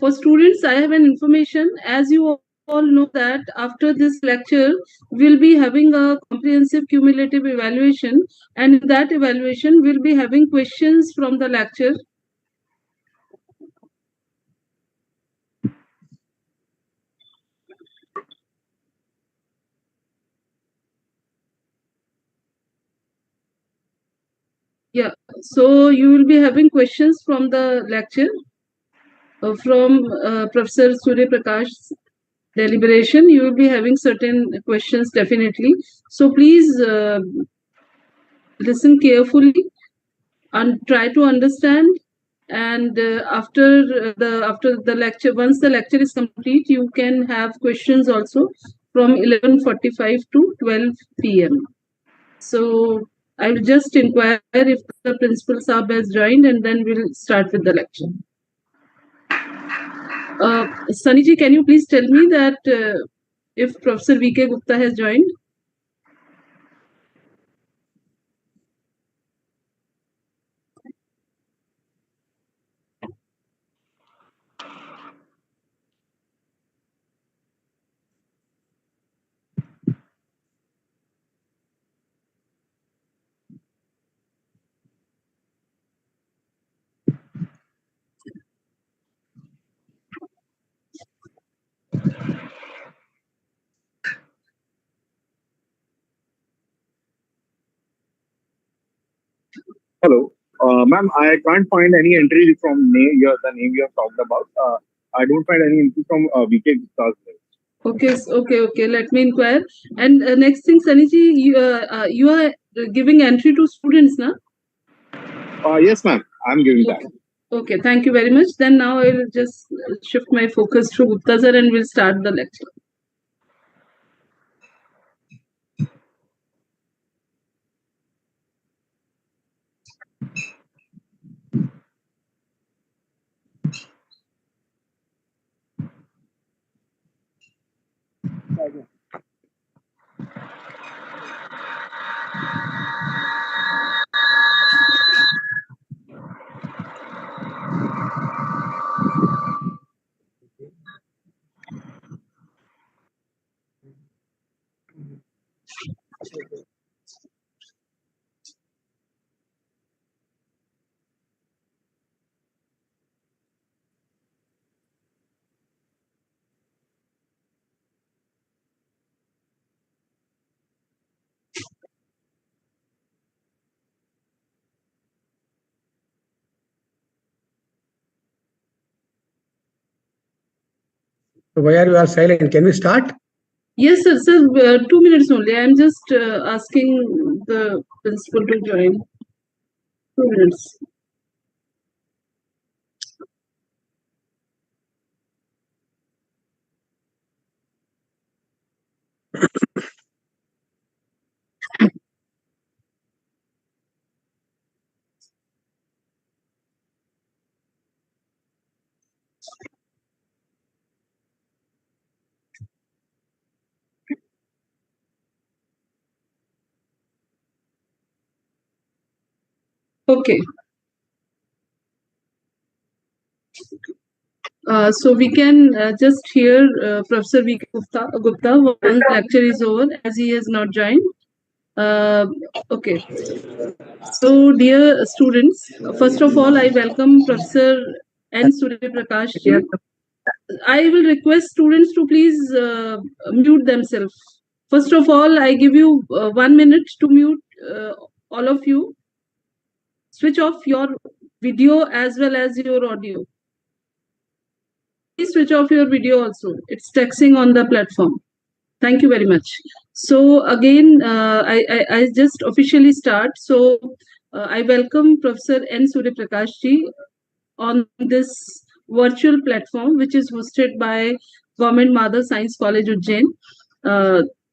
For students, I have an information. As you all know that after this lecture, we'll be having a comprehensive cumulative evaluation, and in that evaluation, we'll be having questions from the lecture. Yeah, so you will be having questions from the lecture from Professor Surya Prakash's deliberation. You will be having certain questions definitely. So please listen carefully and try to understand. And after the lecture, once the lecture is complete, you can have questions also from 11:45 to 12 p.m. So I will just inquire if the principal Saab has joined, and then we'll start with the lecture. Sunny ji, can you please tell me that if Professor V.K. Gupta has joined? Hello. Ma'am, I can't find any entry from the name you have talked about. I don't find any entry from VK Gupta's name. Okay. Let me inquire. And next thing, Sunny ji, you are giving entry to students, na? Yes, ma'am. I'm giving that. Okay, thank you very much. Then now I will just shift my focus to Gupta sir and we'll start the lecture. Why are you all silent? Can we start? Yes, sir. 2 minutes only. I'm just asking the principal to join. 2 minutes. Okay. So we can just hear Professor V.K. Gupta once the lecture is over, as he has not joined. Okay. So, dear students, first of all, I welcome Professor N. Surya Prakash ji. I will request students to please mute themselves. First of all, I give you 1 minute to mute all of you. Switch off your video as well as your audio. Please switch off your video also. It's texting on the platform. Thank you very much. So again, I just officially start. So I welcome Professor N. Surya Prakash ji on this virtual platform, which is hosted by Government Mother Science College Ujjain.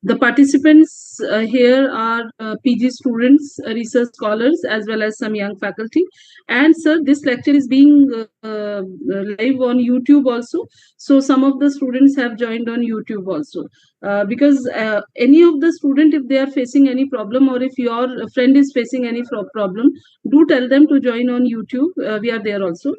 The participants here are PG students, research scholars, as well as some young faculty. And sir, this lecture is being live on YouTube also. So some of the students have joined on YouTube also. Because any of the student, if they are facing any problem or if your friend is facing any problem, do tell them to join on YouTube. We are there also.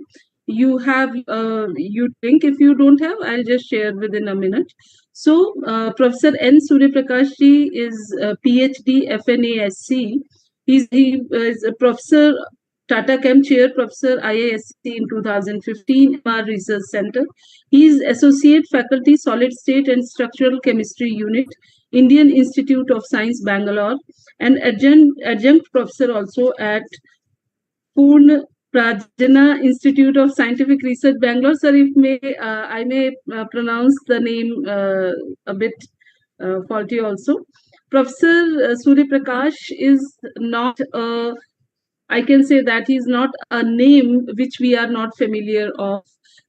you have you think. If you don't have, I'll just share within a minute. So Professor N Surya Prakash ji is PhD FNASC. He is a professor, Tata Chem chair, professor IISc in 2015, MR Research Center. He is associate faculty, solid state and structural chemistry unit, Indian Institute of Science, Bangalore, and adjunct professor also at Poorna Prajna Institute of Scientific Research, Bangalore. Sir, if may I may pronounce the name a bit faulty also. Professor Surya Prakash is not a, I can say that he's not a name which we are not familiar of.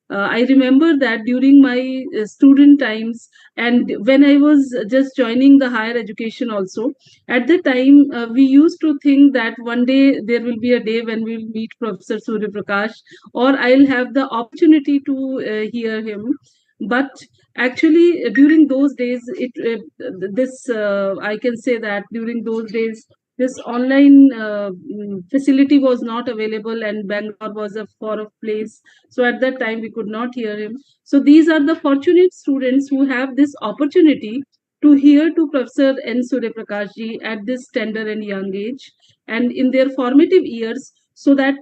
I remember that during my student times, and when I was just joining the higher education also, at the time we used to think that one day there will be a day when we'll meet Professor Surya Prakash, or I'll have the opportunity to hear him. But actually, during those days, I can say that during those days this online facility was not available, and Bangalore was a far off place. So at that time we could not hear him. So these are the fortunate students who have this opportunity to hear to Professor N Surya Prakash ji at this tender and young age, and in their formative years, so that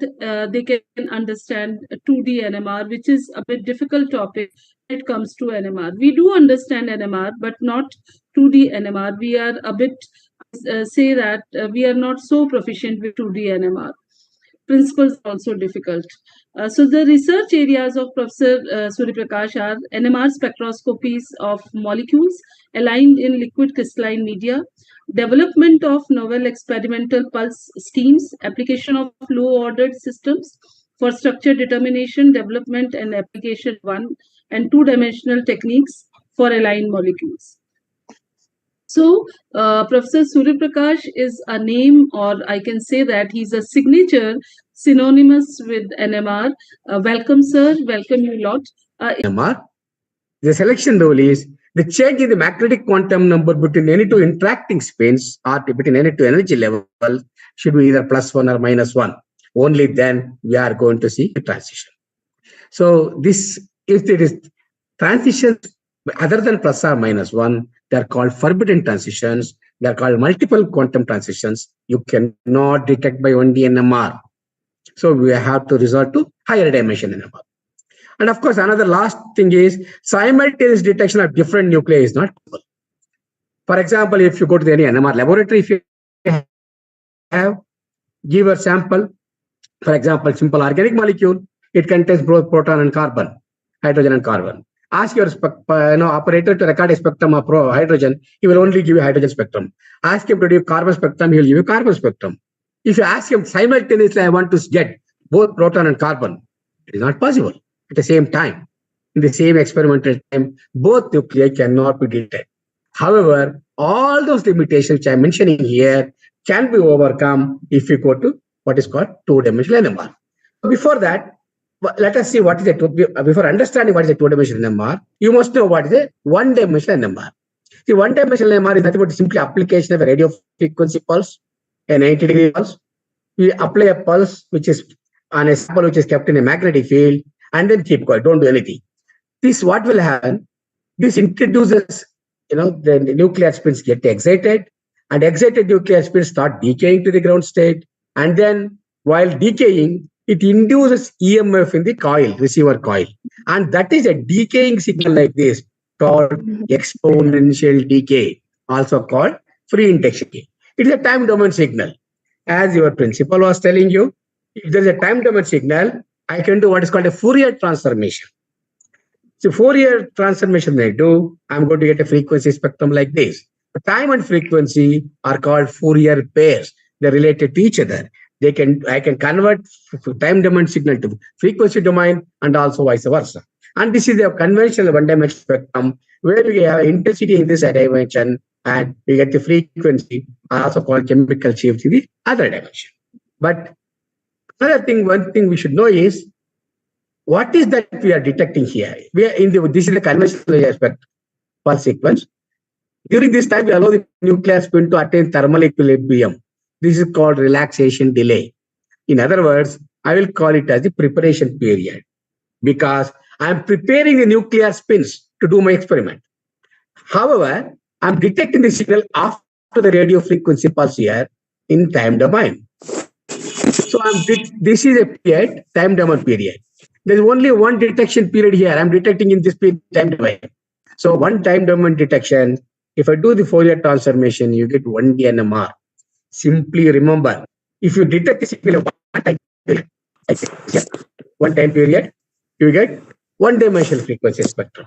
they can understand 2D NMR, which is a bit difficult topic when it comes to NMR. We do understand NMR, but not 2D NMR. We are a bit say that we are not so proficient with 2D NMR. Principles are also difficult. So the research areas of Professor Surya Prakash are NMR spectroscopies of molecules aligned in liquid crystalline media, development of novel experimental pulse schemes, application of low ordered systems for structure determination, development and application one and two-dimensional techniques for aligned molecules. So, Professor Surya Prakash is a name, or I can say that he's a signature synonymous with NMR. Welcome, sir. Welcome you lot. NMR. The selection rule is the change in the magnetic quantum number between any two interacting spins or between any two energy levels should be either +1 or -1. Only then we are going to see a transition. So this, if there is transitions other than plus or -1, they are called forbidden transitions. They are called multiple quantum transitions. You cannot detect by only NMR. So we have to resort to higher dimension NMR. And of course, another last thing is simultaneous detection of different nuclei is not possible. For example, if you go to any NMR laboratory, if you have, give a sample, for example, simple organic molecule, it contains both proton and carbon, hydrogen and carbon. Ask your operator to record a spectrum of hydrogen, he will only give you hydrogen spectrum. Ask him to do carbon spectrum, he will give you carbon spectrum. If you ask him simultaneously, I want to get both proton and carbon, it is not possible at the same time. In the same experimental time, both nuclei cannot be detected. However, all those limitations which I am mentioning here can be overcome if you go to what is called two-dimensional NMR. Before that, let us see what is a before understanding what is a two-dimensional NMR, you must know what is a one-dimensional NMR. The one-dimensional NMR is nothing but simply application of a radio frequency pulse, a 90-degree pulse. We apply a pulse which is on a sample which is kept in a magnetic field, and then keep quiet, don't do anything. This, what will happen? This introduces, the nuclear spins get excited, and excited nuclear spins start decaying to the ground state, and then while decaying, it induces EMF in the coil, receiver coil, and that is a decaying signal like this called exponential decay, also called free induction. It is a time domain signal. As your principal was telling you, if there is a time domain signal, I can do what is called a Fourier transformation. So Fourier transformation I do, I'm going to get a frequency spectrum like this. Time and frequency are called Fourier pairs. They're related to each other. I can convert time domain signal to frequency domain and also vice versa. And this is a conventional one-dimensional spectrum where we have intensity in this dimension and we get the frequency, also called chemical shifts in the other dimension. But one thing we should know is what is that we are detecting here? We are this is the conventional aspect pulse sequence. During this time, we allow the nuclear spin to attain thermal equilibrium. This is called relaxation delay. In other words, I will call it as the preparation period. because I'm preparing the nuclear spins to do my experiment. However, I'm detecting the signal after the radio frequency pulse here in time domain. So this is a period, time domain period. There's only one detection period here. I'm detecting in this period time domain. So one time domain detection, if I do the Fourier transformation, you get 1D NMR. Simply remember, if you detect the signal of one time period, one time period, you get one dimensional frequency spectrum.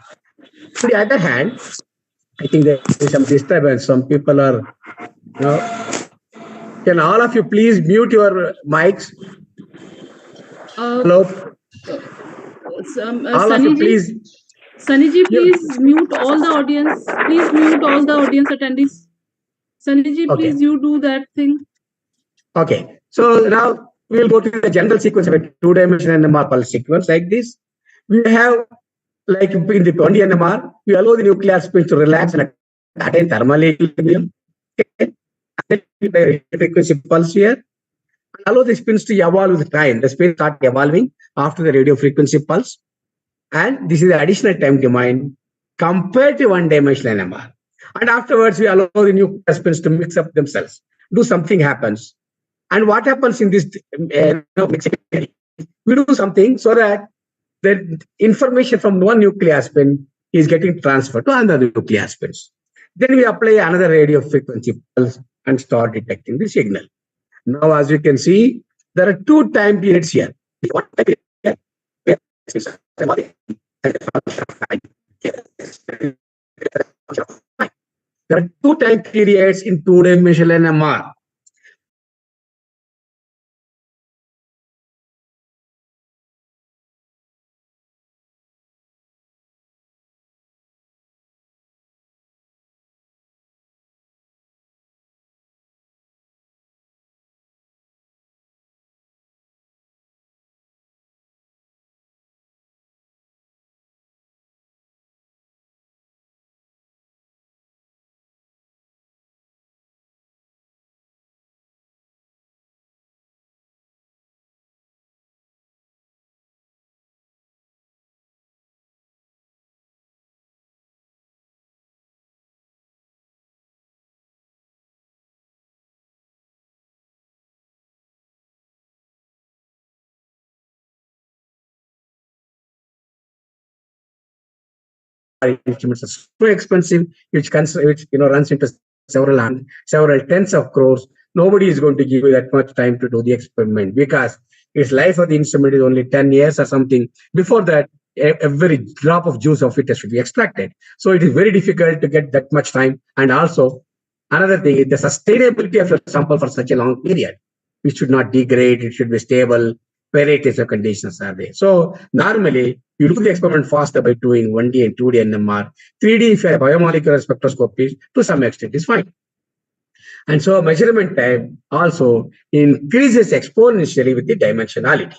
On the other hand, I think there is some disturbance. Some people are, can all of you please mute your mics? Uh, Hello? All of you, Sunny ji, please. Sunny ji, please mute all the audience. Please mute all the audience attendees. Sunny ji, Okay. please you do that thing. Okay. So now we'll go to the general sequence of a two-dimensional NMR pulse sequence like this. We have, like in the 20 NMR, we allow the nuclear spins to relax and attain thermal equilibrium. Frequency pulse here. Allow the spins to evolve with time. The spins start evolving after the radio frequency pulse. And this is the additional time domain compared to one-dimensional NMR. And afterwards, we allow the nuclear spins to mix up themselves. Do something happens. And what happens in this mixing? We do something so that the information from one nuclear spin is getting transferred to another nuclear spins. Then we apply another radio frequency pulse and start detecting the signal. Now, as you can see, there are two time periods here. There are two time periods in two-dimensional NMR. Instruments are so expensive, which runs into several tens of crores. Nobody is going to give you that much time to do the experiment because its life of the instrument is only 10 years or something. Before that, every drop of juice of it should be extracted. So it is very difficult to get that much time. And also, another thing is the sustainability of your sample for such a long period. It should not degrade, it should be stable. Varieties of conditions are there. So normally, you do the experiment faster by doing 1D and 2D NMR. 3D, if you have biomolecular spectroscopy, to some extent is fine. And so measurement time also increases exponentially with the dimensionality.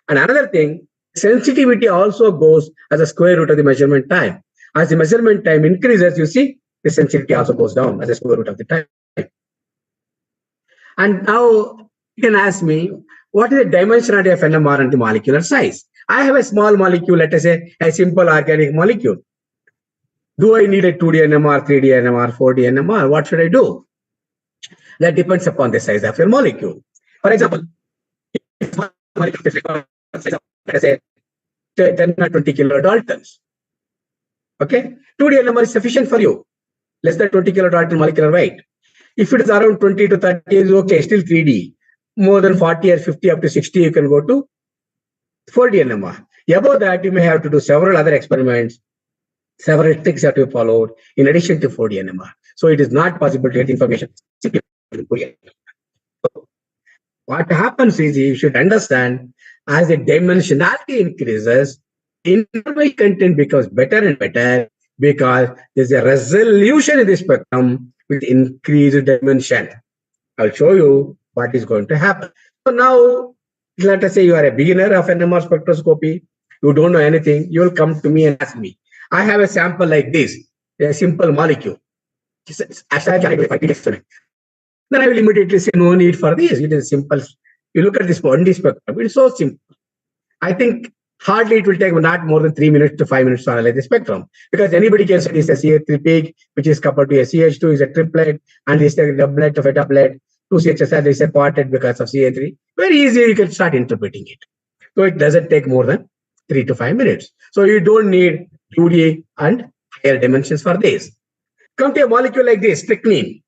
And another thing, sensitivity also goes as a square root of the measurement time. As the measurement time increases, you see, the sensitivity also goes down as a square root of the time. And now you can ask me, what is the dimensionality of NMR and the molecular size? I have a small molecule, let us say a simple organic molecule. Do I need a 2D NMR, 3D NMR, 4D NMR? What should I do? That depends upon the size of your molecule. For example, if molecule is let us say 10 or 20 kilodaltons. Okay, 2D NMR is sufficient for you, less than 20 kilodalton molecular weight. If it is around 20 to 30, is okay, still 3D. More than 40 or 50 up to 60, you can go to 4D NMR. Above that, you may have to do several other experiments, several tricks have to be followed in addition to 4D NMR. So it is not possible to get information. What happens is you should understand as the dimensionality increases, information content becomes better and better because there's a resolution in the spectrum with increased dimension. I'll show you what is going to happen. So now, let us say you are a beginner of NMR spectroscopy, you don't know anything, you will come to me and ask me. I have a sample like this, a simple molecule. Then I will immediately say no need for this. It is simple. You look at this 1D spectrum, it's so simple. I think hardly it will take not more than 3 minutes to 5 minutes to analyze the spectrum, because anybody can say this is a CH3 peak, which is coupled to a CH2 is a triplet, and this is a doublet of a doublet. 2CHSR is a quartet because of CH3. Very easy, you can start interpreting it. So it doesn't take more than 3 to 5 minutes. So you don't need 2D and higher dimensions for this. Come to a molecule like this, strychnine.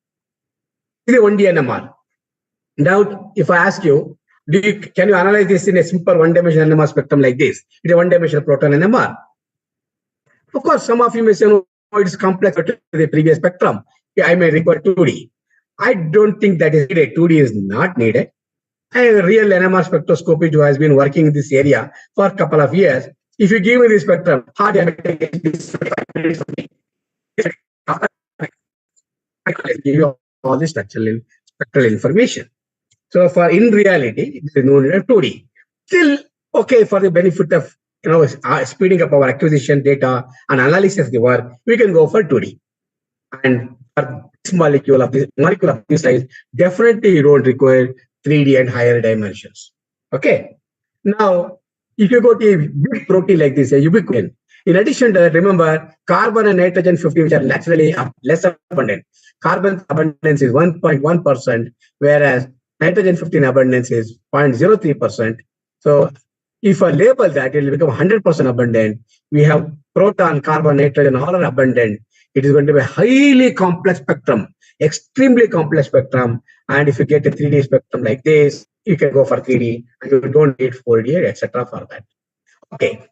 This is a 1D NMR. Now, if I ask you, can you analyze this in a simple one-dimensional NMR spectrum like this? It's a one-dimensional proton NMR. Of course, some of you may say, no, it's complex to the previous spectrum. Yeah, I may require 2D. I don't think that is needed. 2D is not needed. A real NMR spectroscopist who has been working in this area for a couple of years, if you give me this spectrum, hardly I take this I give you all the spectral information. So for in reality, there is no need of 2D. Still okay for the benefit of speeding up our acquisition data and analysis of the work, we can go for 2D. And for this molecule of this size, definitely you don't require 3D and higher dimensions. Okay. Now, if you go to a big protein like this, a ubiquitin, in addition to that, remember carbon and nitrogen 50, which are naturally less abundant. Carbon abundance is 1.1%, whereas nitrogen 15 abundance is 0.03%. So if I label that, it will become 100% abundant. We have proton, carbon, nitrogen, all are abundant. It is going to be a highly complex spectrum, extremely complex spectrum. And if you get a 3D spectrum like this, you can go for 3D and you don't need 4D, etc. for that. Okay.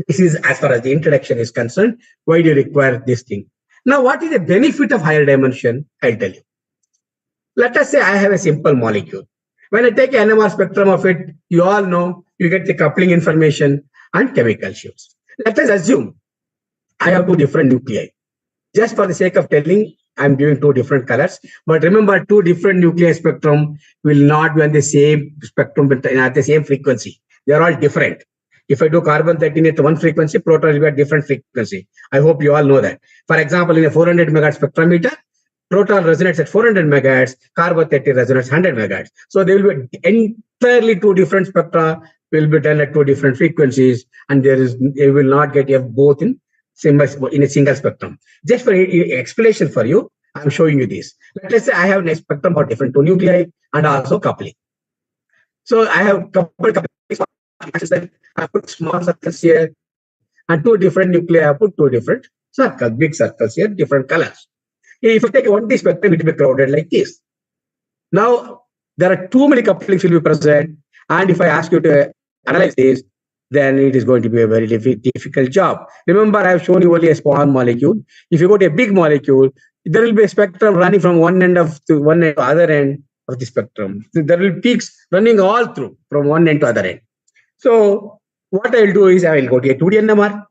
This is as far as the introduction is concerned. Why do you require this thing? Now, what is the benefit of higher dimension? I'll tell you. Let us say I have a simple molecule. When I take an NMR spectrum of it, you all know you get the coupling information and chemical shifts. Let us assume I have two different nuclei. Just for the sake of telling, I'm giving two different colors. But remember, two different nuclei spectrum will not be on the same spectrum at the same frequency. They are all different. If I do carbon 13 at one frequency, proton will be at different frequency. I hope you all know that. For example, in a 400 megahertz spectrometer, proton resonates at 400 megahertz, carbon 30 resonates 100 megahertz. So they will be entirely two different spectra will be done at two different frequencies, and they will not get both in a single spectrum. Just for explanation for you, I'm showing you this. Let's say I have a spectrum for different two nuclei and also coupling. So I have coupled I put small circles here, and two different nuclei I put two different circles, big circles here, different colors. If you take a 1D spectrum, it will be crowded like this. Now, there are too many couplings will be present, and if I ask you to analyze this, then it is going to be a very difficult job. Remember, I have shown you only a small molecule. If you go to a big molecule, there will be a spectrum running from one end to other end of the spectrum. So there will be peaks running all through from one end to other end. So what I will do is I will go to a 2D NMR.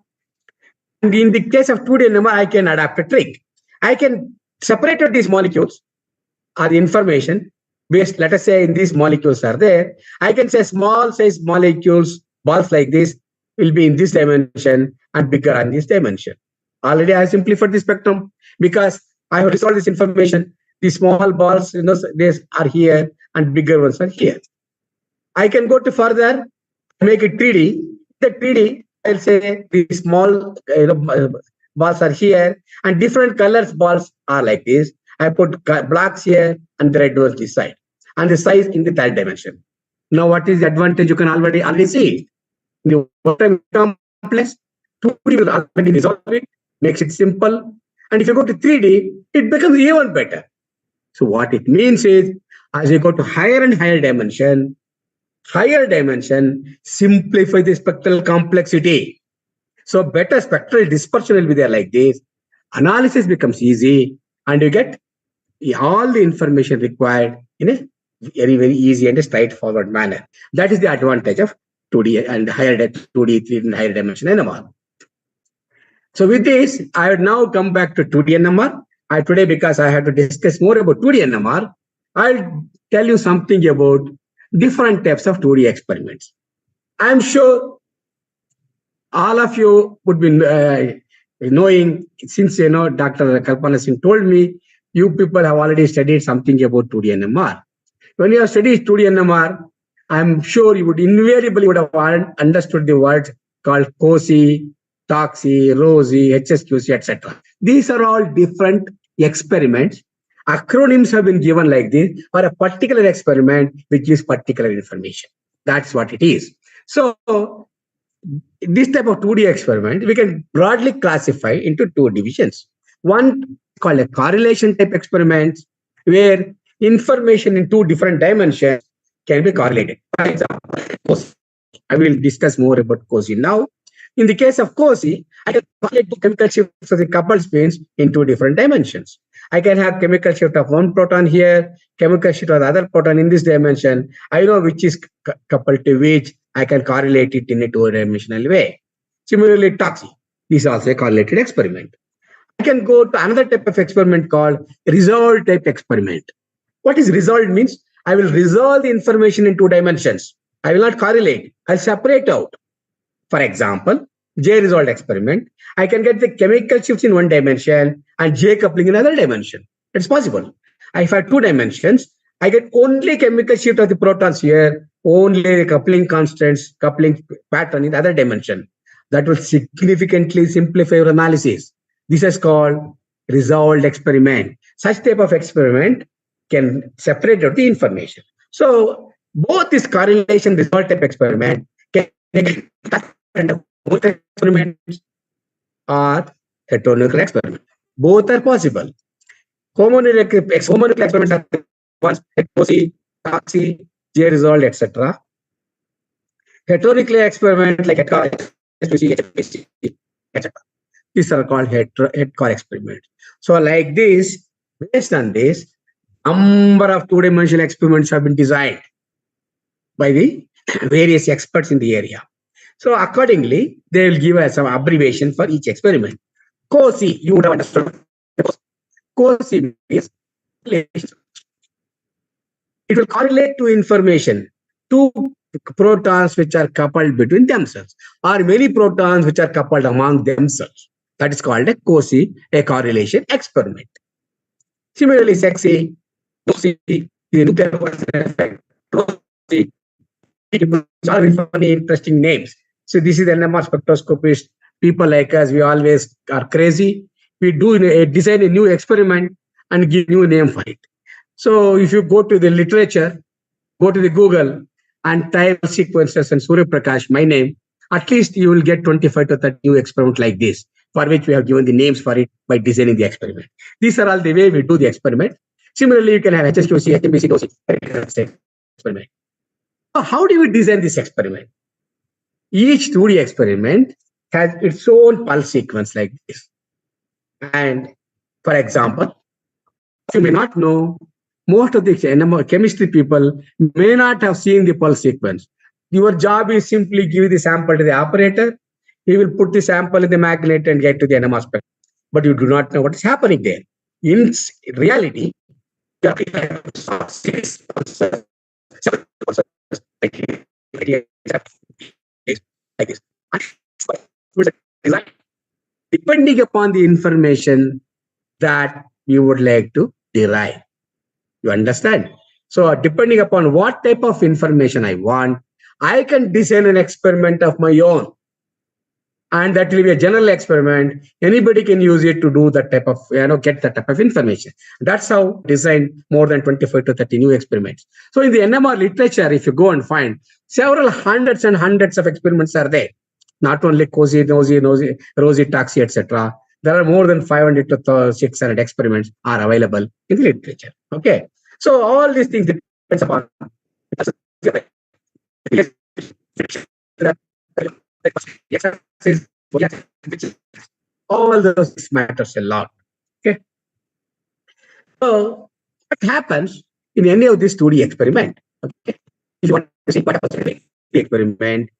And in the case of 2D NMR, I can adapt a trick. I can separate out these molecules or the information based, let us say, in these molecules are there. I can say small size molecules, balls like this, will be in this dimension and bigger on this dimension. Already I have simplified the spectrum because I have resolved this information. The small balls, these are here and bigger ones are here. I can go to further, make it 3D. The 3D, I'll say the small balls are here and different colors balls are like this. I put blacks here and the red ones this side. And the size in the third dimension. Now, what is the advantage? You can already see. The one-time complex, 2D will already resolve it, makes it simple. And if you go to 3D, it becomes even better. So what it means is, as you go to higher and higher dimension, simplify the spectral complexity. So better spectral dispersion will be there like this. Analysis becomes easy, and you get all the information required in a very, very easy and a straightforward manner. That is the advantage of 2D and higher 2D, 3D and higher dimension NMR. So with this, I would now come back to 2D NMR. Today, because I have to discuss more about 2D NMR, I'll tell you something about different types of 2D experiments. I'm sure all of you would be knowing, since Dr. Kalpana Singh told me, you people have already studied something about 2D NMR. When you have studied 2D NMR, I'm sure you would invariably would have understood the words called COSI, TOXI, ROSI, HSQC, etc. These are all different experiments. Acronyms have been given like this for a particular experiment which is particular information. That's what it is. So this type of 2D experiment we can broadly classify into two divisions. One is called a correlation type experiment, where information in two different dimensions can be correlated. For example, COSI. I will discuss more about COSI now. In the case of COSI, I can correlate the chemical shifts of the coupled spins in two different dimensions. I can have chemical shift of one proton here, chemical shift of the other proton in this dimension. I know which is coupled to which. I can correlate it in a two-dimensional way. Similarly, toxic. This is also a correlated experiment. I can go to another type of experiment called resolved type experiment. What is resolved means? I will resolve the information in two dimensions. I will not correlate. I'll separate out. For example, J resolved experiment. I can get the chemical shifts in one dimension and J coupling in another dimension. It's possible. If I have two dimensions, I get only chemical shift of the protons here, only the coupling constants, coupling pattern in the other dimension. That will significantly simplify your analysis. This is called resolved experiment. Such type of experiment can separate out the information. So both this correlation result type experiment can both experiments are heteronuclear experiments. Both are possible. Homonuclear experiments are ones COSI, TOXI, J resolved, etc. Heteronuclear experiments like HPC, etc. These are called head-core experiments. So like this, based on this, number of two-dimensional experiments have been designed by the various experts in the area. So accordingly, they will give us some abbreviation for each experiment. COSI, you would have understood. COSI is it will correlate to information, two protons which are coupled between themselves, or many protons which are coupled among themselves. That is called a COSI, a correlation experiment. Similarly, sexy, COSI, the nuclear effect, COSI, are funny, interesting names. So this is the NMR spectroscopist. People like us, we always are crazy. We do design a new experiment and give new name for it. So if you go to the literature, go to the Google and type sequences and Surya Prakash, my name, at least you will get 25 to 30 new experiments like this, for which we have given the names for it by designing the experiment. These are all the way we do the experiment. Similarly, you can have HSQC, HMBC, DOC experiment. So how do we design this experiment? Each 2D experiment has its own pulse sequence like this. And for example, you may not know, most of the chemistry people may not have seen the pulse sequence. Your job is simply give the sample to the operator. He will put the sample in the magnet and get to the NMR spectrum. But you do not know what is happening there. In reality, you have to series like this. Depending upon the information that you would like to derive. You understand? So depending upon what type of information I want, I can design an experiment of my own. And that will be a general experiment. Anybody can use it to do that type of, get that type of information. That's how design more than 25 to 30 new experiments. So in the NMR literature, if you go and find several hundreds and hundreds of experiments are there. Not only COSI, NOSI, ROSI, TOXI, etc. There are more than 500 to 600 experiments are available in the literature. Okay. So all these things depends upon all those matters a lot. Okay. So what happens in any of these 2D experiment? Okay. If you want to see what happens in the experiment,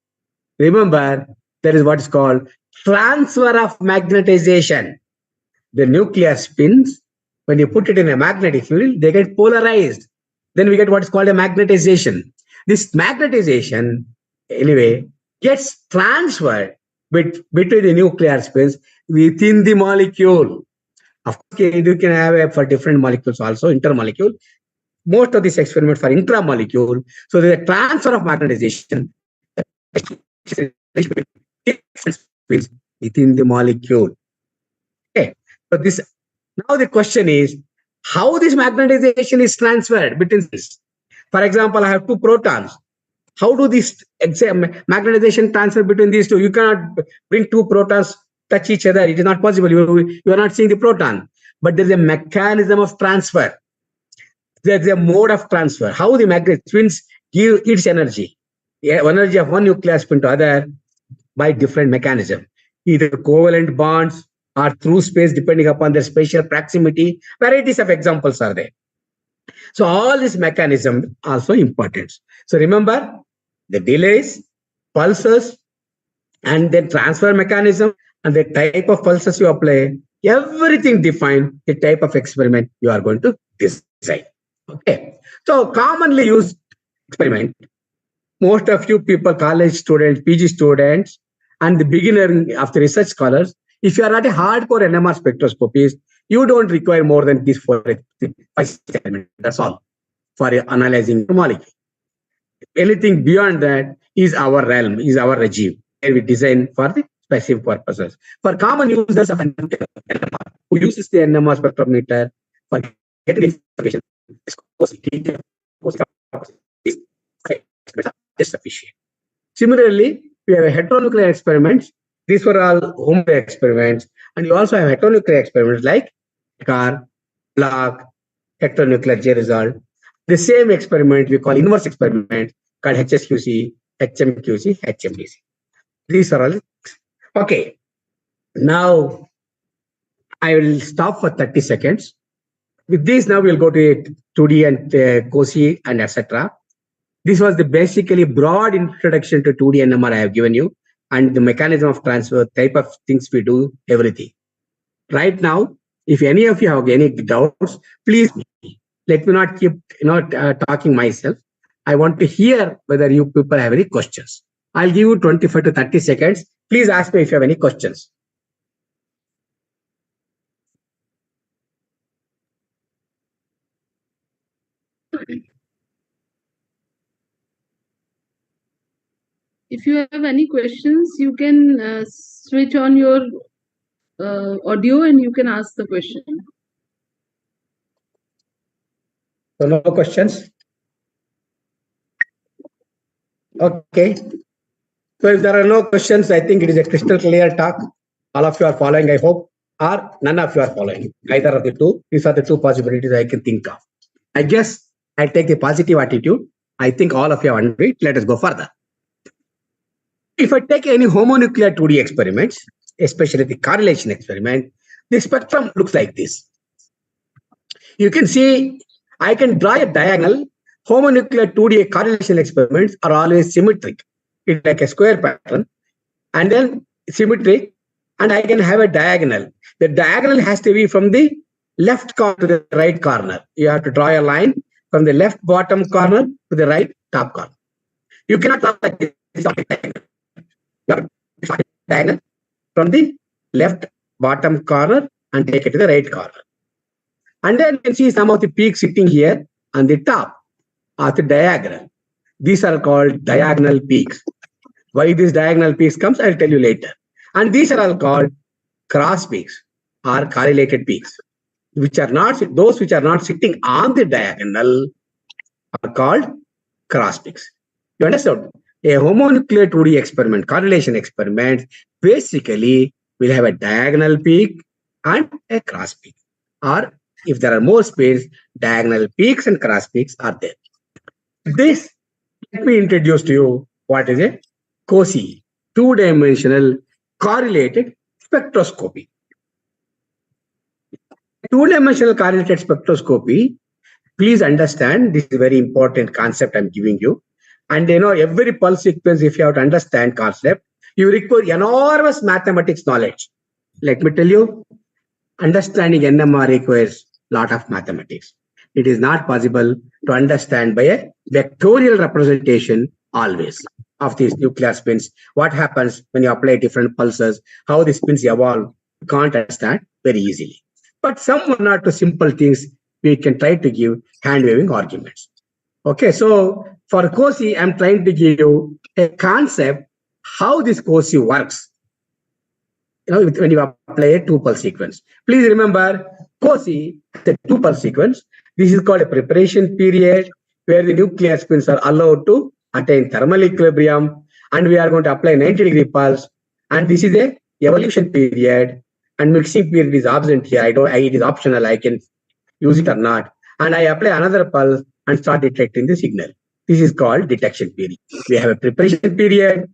remember there is what is called transfer of magnetization. The nuclear spins, when you put it in a magnetic field, they get polarized. Then we get what is called a magnetization. This magnetization, anyway, gets transferred between the nuclear spins within the molecule. Of course, you can have for different molecules also, intermolecule. most of these experiments are intramolecule. So there's a transfer of magnetization within the molecule. Okay. So this now the question is how this magnetization is transferred between cells. For example, I have two protons. How do this magnetization transfer between these two? You cannot bring two protons touch each other. It is not possible. You are not seeing the proton, but there is a mechanism of transfer. There's a mode of transfer. How the magnet spins give its energy, energy of one nuclear spin to other by different mechanism, either covalent bonds or through space, depending upon their spatial proximity. Varieties of examples are there. So all this mechanism also important. So remember the delays, pulses, and then transfer mechanism and the type of pulses you apply. Everything define the type of experiment you are going to design. Okay. So commonly used experiment. Most of you people, college students, PG students, and the beginner of the research scholars, if you are not a hardcore NMR spectroscopist, you don't require more than these 5 experiments. That's all for analyzing the molecule. Anything beyond that is our realm, is our regime, and we design for the specific purposes. For common users of NMR, who uses the NMR spectrometer for getting information, is sufficient. Similarly, we have heteronuclear experiments. These were all home experiments, and you also have heteronuclear experiments like CAR, block, heteronuclear J result. The same experiment we call inverse experiment called HSQC, HMQC, HMDC. These are all okay. Now I will stop for 30 seconds. With this, now we'll go to 2D and COSI and etc. This was the basically broad introduction to 2D NMR I have given you, and the mechanism of transfer, type of things we do, everything. Right now, if any of you have any doubts, please let me not keep talking myself. I want to hear whether you people have any questions. I'll give you 25 to 30 seconds. Please ask me if you have any questions. If you have any questions, you can switch on your audio and you can ask the question. So no questions? Okay. So if there are no questions, I think it is a crystal clear talk. All of you are following, I hope, or none of you are following. Either of the two. These are the two possibilities I can think of. I guess I take a positive attitude. I think all of you have understood. Let us go further. If I take any homonuclear 2D experiments, especially the correlation experiment, the spectrum looks like this. You can see I can draw a diagonal. Homonuclear 2D correlation experiments are always symmetric. It's like a square pattern, and then symmetric, and I can have a diagonal. The diagonal has to be from the left corner to the right corner. You have to draw a line from the left bottom corner to the right top corner. You cannot draw like this. You have to draw a diagonal from the left bottom corner and take it to the right corner. And then you can see some of the peaks sitting here on the top of the diagram. These are called diagonal peaks. Why these diagonal peaks comes, I'll tell you later. And these are all called cross peaks or correlated peaks, which are not, those which are not sitting on the diagonal are called cross peaks. You understand? A homonuclear 2D experiment, correlation experiment, basically will have a diagonal peak and a cross peak. Or if there are more space, diagonal peaks and cross peaks are there. This, let me introduce to you what is a COSI, two-dimensional correlated spectroscopy. Two-dimensional correlated spectroscopy, please understand, this is a very important concept I'm giving you. And every pulse sequence, if you have to understand concept, you require enormous mathematics knowledge. Let me tell you, understanding NMR requires a lot of mathematics. It is not possible to understand by a vectorial representation always of these nuclear spins. What happens when you apply different pulses, how the spins evolve, you can't understand very easily. But some one or two simple things we can try to give hand waving arguments. Okay, so for COSI, I'm trying to give you a concept how this COSI works. When you apply a tuple sequence. Please remember, COSI is a tuple sequence. This is called a preparation period where the nuclear spins are allowed to attain thermal equilibrium, and we are going to apply 90-degree pulse. And this is a evolution period, and mixing period is absent here. It is optional. I can use it or not. And I apply another pulse and start detecting the signal. This is called detection period. We have a preparation period,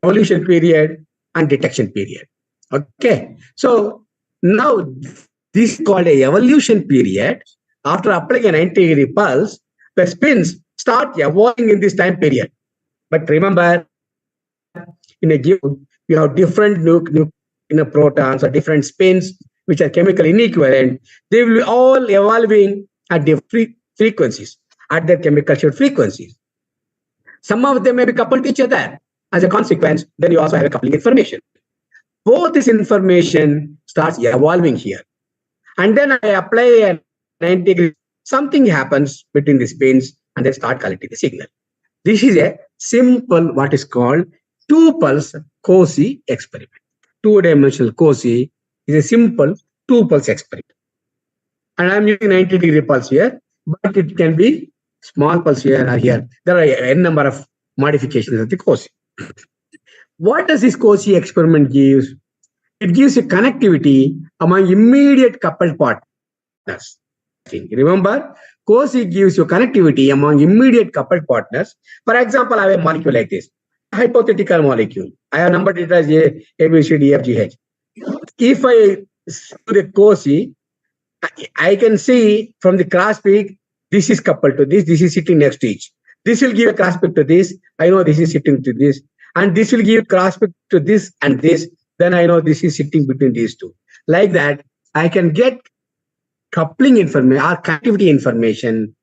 evolution period, and detection period. Okay, so now this is called a evolution period. After applying a 90-degree pulse, the spins start evolving in this time period. But remember, in a given, you have different protons or different spins which are chemically inequivalent. They will be all evolving at different frequencies, at their chemical shift frequencies. Some of them may be coupled to each other. As a consequence, then you also have a coupling information. Both this information starts evolving here. And then I apply a 90 degree, something happens between the spins and they start collecting the signal. This is a simple, what is called two-pulse COSI experiment. Two-dimensional COSI is a simple two-pulse experiment. And I'm using 90-degree pulse here, but it can be small pulse here or here. There are n number of modifications of the COSI. What does this COSI experiment give? It gives a connectivity among immediate coupled partners. Remember, COSI gives you connectivity among immediate coupled partners. For example, I have a molecule like this, hypothetical molecule. I have numbered it as A, B, C, D, F, G, H. If I see the COSI, I can see from the cross peak, this is coupled to this is sitting next to each. This will give a cross peak to this. I know this is sitting to this. And this will give cross peak to this and this. Then I know this is sitting between these two. Like that, I can get coupling information or connectivity information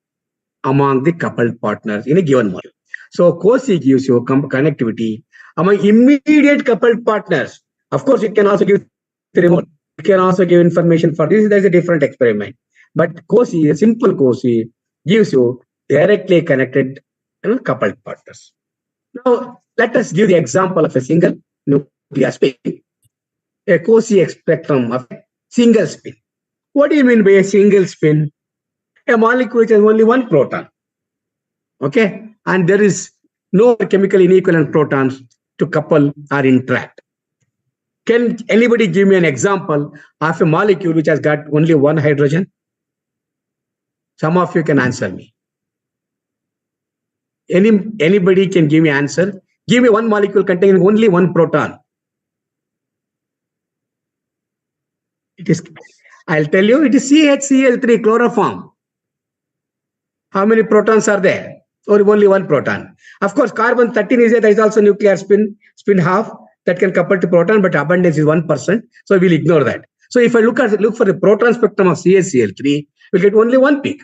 among the coupled partners in a given molecule. So COSI gives you connectivity among immediate coupled partners. Of course, it can also give the remote. It can also give information for this. There's a different experiment. But COSI, a simple COSI, gives you directly connected coupled partners. Now, let us give the example of a single nuclear spin. A COSI spectrum of a single spin. What do you mean by a single spin? A molecule which has only one proton. Okay? And there is no chemically inequivalent protons to couple or interact. Can anybody give me an example of a molecule which has got only one hydrogen? Some of you can answer me. Anybody can give me an answer? Give me one molecule containing only one proton. It is, I'll tell you, it is CHCl3 chloroform. How many protons are there? Or only one proton. Of course, carbon 13 is there. There is also nuclear spin half that can couple to proton, but abundance is 1%. So we'll ignore that. So if I look for the proton spectrum of CHCl3, we'll get only one peak.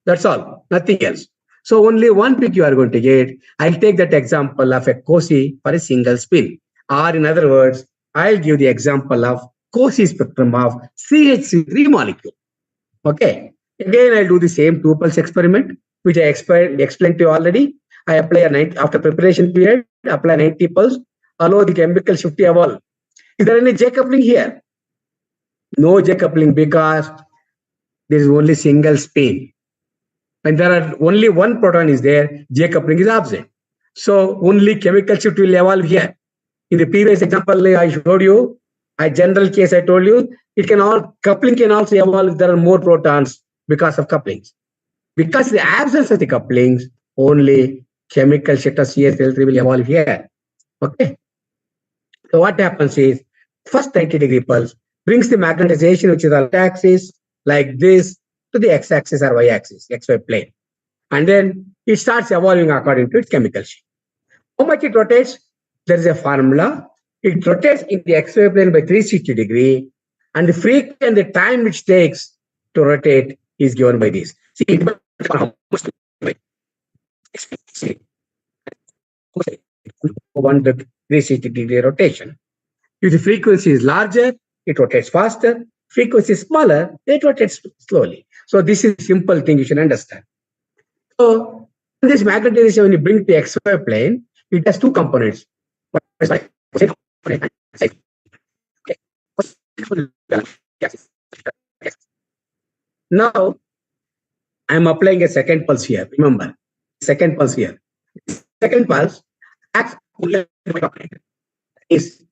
That's all, nothing else. So only one peak you are going to get. I'll take that example of a COSI for a single spin. Or in other words, I'll give the example of COSI spectrum of CH3 molecule. Okay. Again, I'll do the same two-pulse experiment, which I explained to you already. I apply after preparation period, apply 90 pulse, allow the chemical shift to evolve. Is there any J coupling here? No J coupling because there is only single spin. When there are only one proton is there, J coupling is absent. So only chemical shift will evolve here. In the previous example I showed you, a general case I told you, coupling can also evolve if there are more protons because of couplings. Because the absence of the couplings, only chemical shift of CH3 will evolve here. Okay. So what happens is, first 90-degree pulse brings the magnetization, which is on the axis, like this, to the x-axis or y-axis, xy plane. And then it starts evolving according to its chemical shift. How much it rotates? There is a formula. It rotates in the xy plane by 360 degrees, and the frequency and the time which takes to rotate is given by this. See, it depends on how much to wait. 360-degree rotation. If the frequency is larger, it rotates faster. Frequency is smaller, it rotates slowly. So this is a simple thing you should understand. So this magnetization, when you bring to XY plane, it has two components. One is like component and side. Now I'm applying a second pulse here. Remember, second pulse here. Second pulse acts only on my component is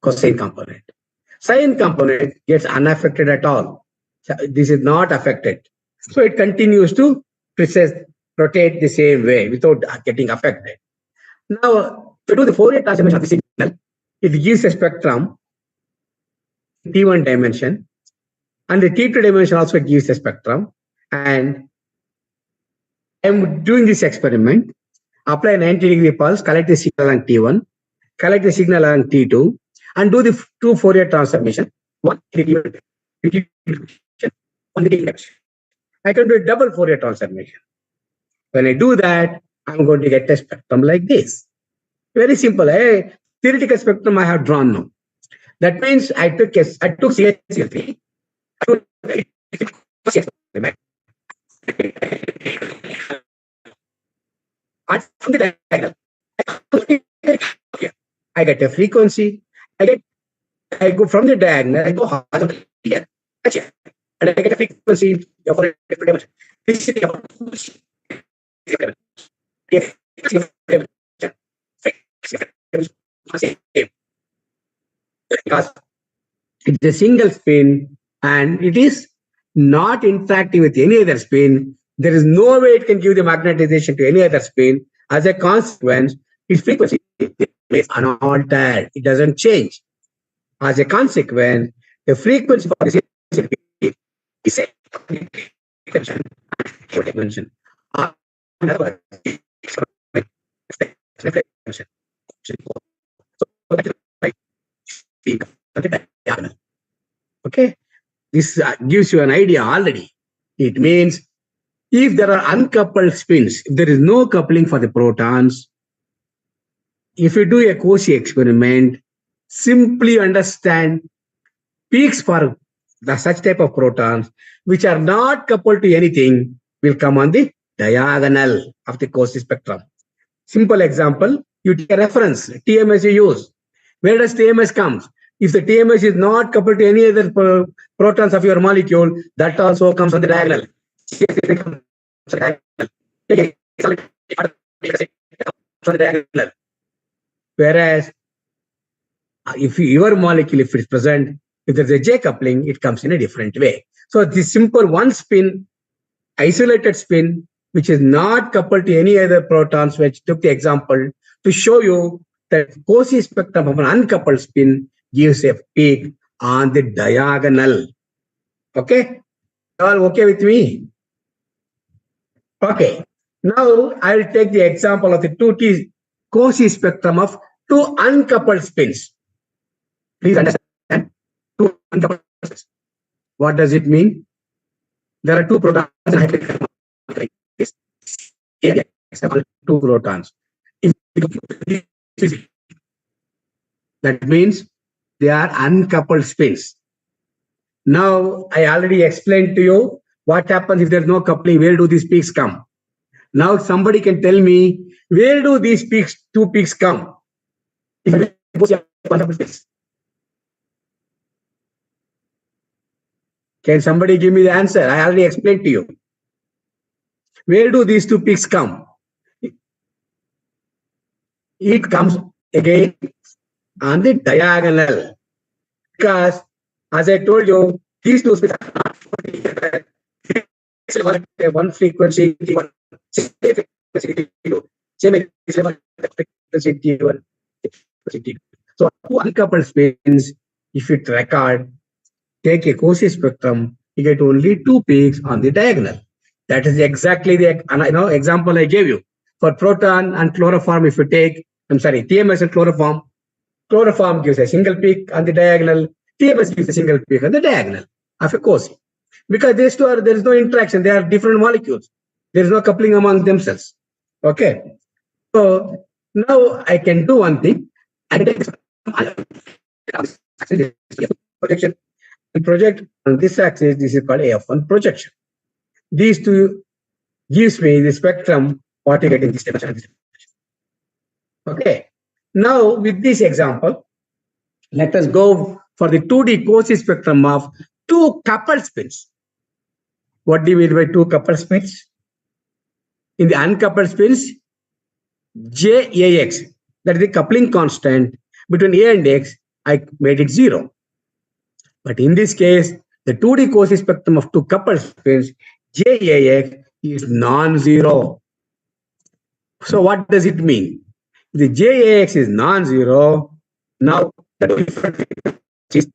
cosine component. Sine component gets unaffected at all. So this is not affected. So it continues to rotate the same way without getting affected. Now, to do the Fourier transformation of the signal, it gives a spectrum T1 dimension, and the T2 dimension also gives a spectrum. And I'm doing this experiment, apply a 90-degree pulse, collect the signal on T1, collect the signal on T2, and do the two Fourier transformation, one in the direction. I can do a double Fourier transformation. When I do that, I'm going to get a spectrum like this. Very simple. A theoretical spectrum I have drawn now. That means I took CH3. From the diagonal, I get a frequency. I go from the diagonal. I go here, and I get a frequency for a different dimension. This is because it's a single spin and it is not interacting with any other spin. There is no way it can give the magnetization to any other spin. As a consequence, its frequency is unaltered. It doesn't change. As a consequence, the frequency for this is a dimension. Okay, this gives you an idea already. It means if there are uncoupled spins, if there is no coupling for the protons, if you do a Cauchy experiment, simply understand peaks for such type of protons which are not coupled to anything will come on the diagonal of the Cauchy spectrum. Simple example, you take a reference, TMS you use. Where does TMS come? If the TMS is not coupled to any other protons of your molecule, that also comes on the diagonal. Whereas if your molecule, if it's present, if there's a J coupling, it comes in a different way. So this simple one spin, isolated spin, which is not coupled to any other protons, which took the example to show you that Cauchy spectrum of an uncoupled spin gives a peak on the diagonal. Okay? All okay with me? Okay. Now I'll take the example of the 2T Cauchy spectrum of two uncoupled spins. Please understand. Two uncoupled spins. What does it mean? There are two protons two protons. That means they are uncoupled spins. Now, I already explained to you what happens if there's no coupling. Where do these peaks come? Now, somebody can tell me, where do these peaks, two peaks come? Can somebody give me the answer? I already explained to you. Where do these two peaks come? It comes again on the diagonal. Because, as I told you, these two speeds are not one frequency, one frequency, same frequency, one. So, two uncoupled spins, if you record, take a Cauchy spectrum, you get only two peaks on the diagonal. That is exactly the example I gave you. For proton and chloroform, if you take, TMS and chloroform gives a single peak on the diagonal, TMS gives a single peak on the diagonal of a Cauchy. Because these two there is no interaction, they are different molecules. There is no coupling among themselves. Okay. So now I can do one thing. I can take this projection and project on this axis. This is called F1 projection. These two gives me the spectrum what you get in this dimension. Okay. Now with this example, let us go for the 2D Cauchy spectrum of two coupled spins. What do you mean by two coupled spins? In the uncoupled spins, JAX, that is the coupling constant between A and X, I made it 0. But in this case, the 2D Cauchy spectrum of two coupled spins, JAX is non-zero. So what does it mean? If the JAX is non-zero, now the difference is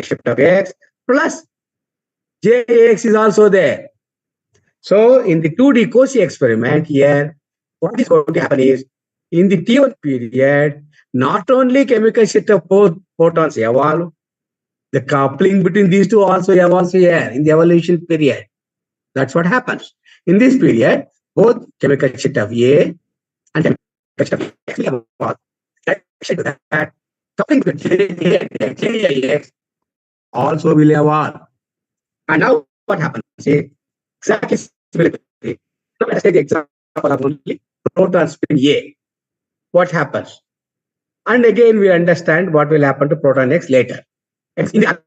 shift of X plus JAX is also there. So in the 2D Cauchy experiment here, what is going to happen is, in the T1 period, not only chemical shift of both photons evolve, the coupling between these two also evolves here in the evolution period. That's what happens. In this period, both chemical shift of A and chemical shift of X will evolve. That coupling between JAX also will evolve. And now what happens is, exactly similarly. Now let's take the example of only proton spin A. What happens? And again, we understand what will happen to proton X later. X in the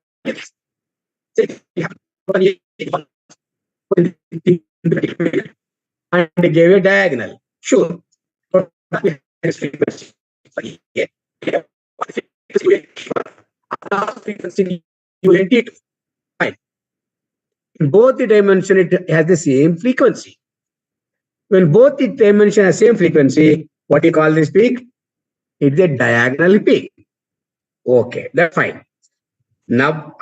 and they gave a diagonal. Sure. Frequency fine. In both the dimension, it has the same frequency. When both the dimension has same frequency, what do you call this peak? It's a diagonal peak. Okay, that's fine. Now,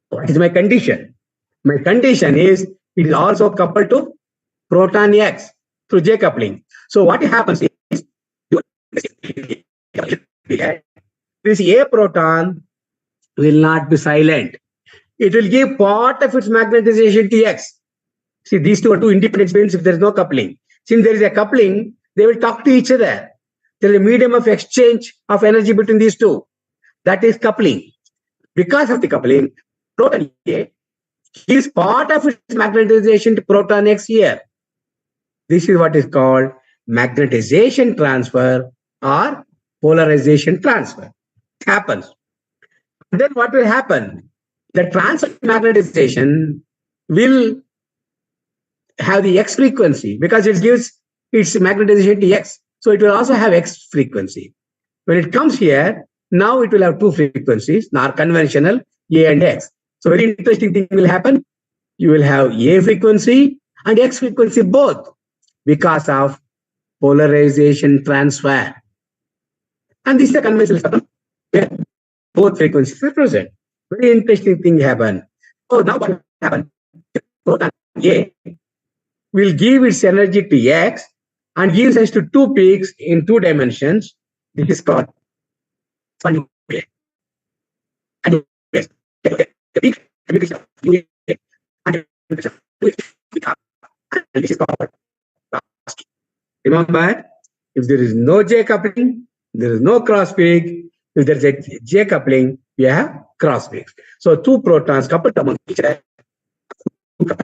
what is my condition? My condition is it is also coupled to proton X through J coupling. So what happens is this A proton will not be silent. It will give part of its magnetization to X. See, these two are two independent spins if there is no coupling. Since there is a coupling, they will talk to each other. There is a medium of exchange of energy between these two. That is coupling. Because of the coupling, proton A gives part of its magnetization to proton X here. This is what is called magnetization transfer or polarization transfer. It happens. Then what will happen? The transfer magnetization will have the X frequency because it gives its magnetization to X. So it will also have X frequency. When it comes here, now it will have two frequencies, not conventional, A and X. So very interesting thing will happen. You will have A frequency and X frequency both because of polarization transfer. And this is a conventional spectrum where both frequencies are present. Very interesting thing happen. So now what happened? Proton A will give its energy to X and gives us to two peaks in two dimensions. This is called and this is called. Remember, if there is no J coupling, there is no cross peak. If there is a J coupling, we have cross peaks. So two protons coupled among each other. What's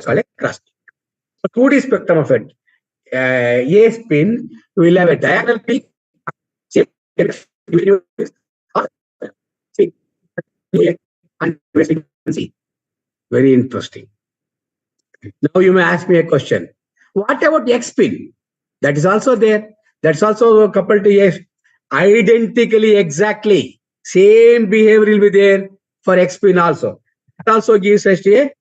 called a cross peak. So 2D spectrum of it. A spin will have a diagonal peak. Very interesting. Now you may ask me a question. What about X spin? That is also there. That's also coupled to X. Identically, exactly. Same behavior will be there for X spin also. It also gives us a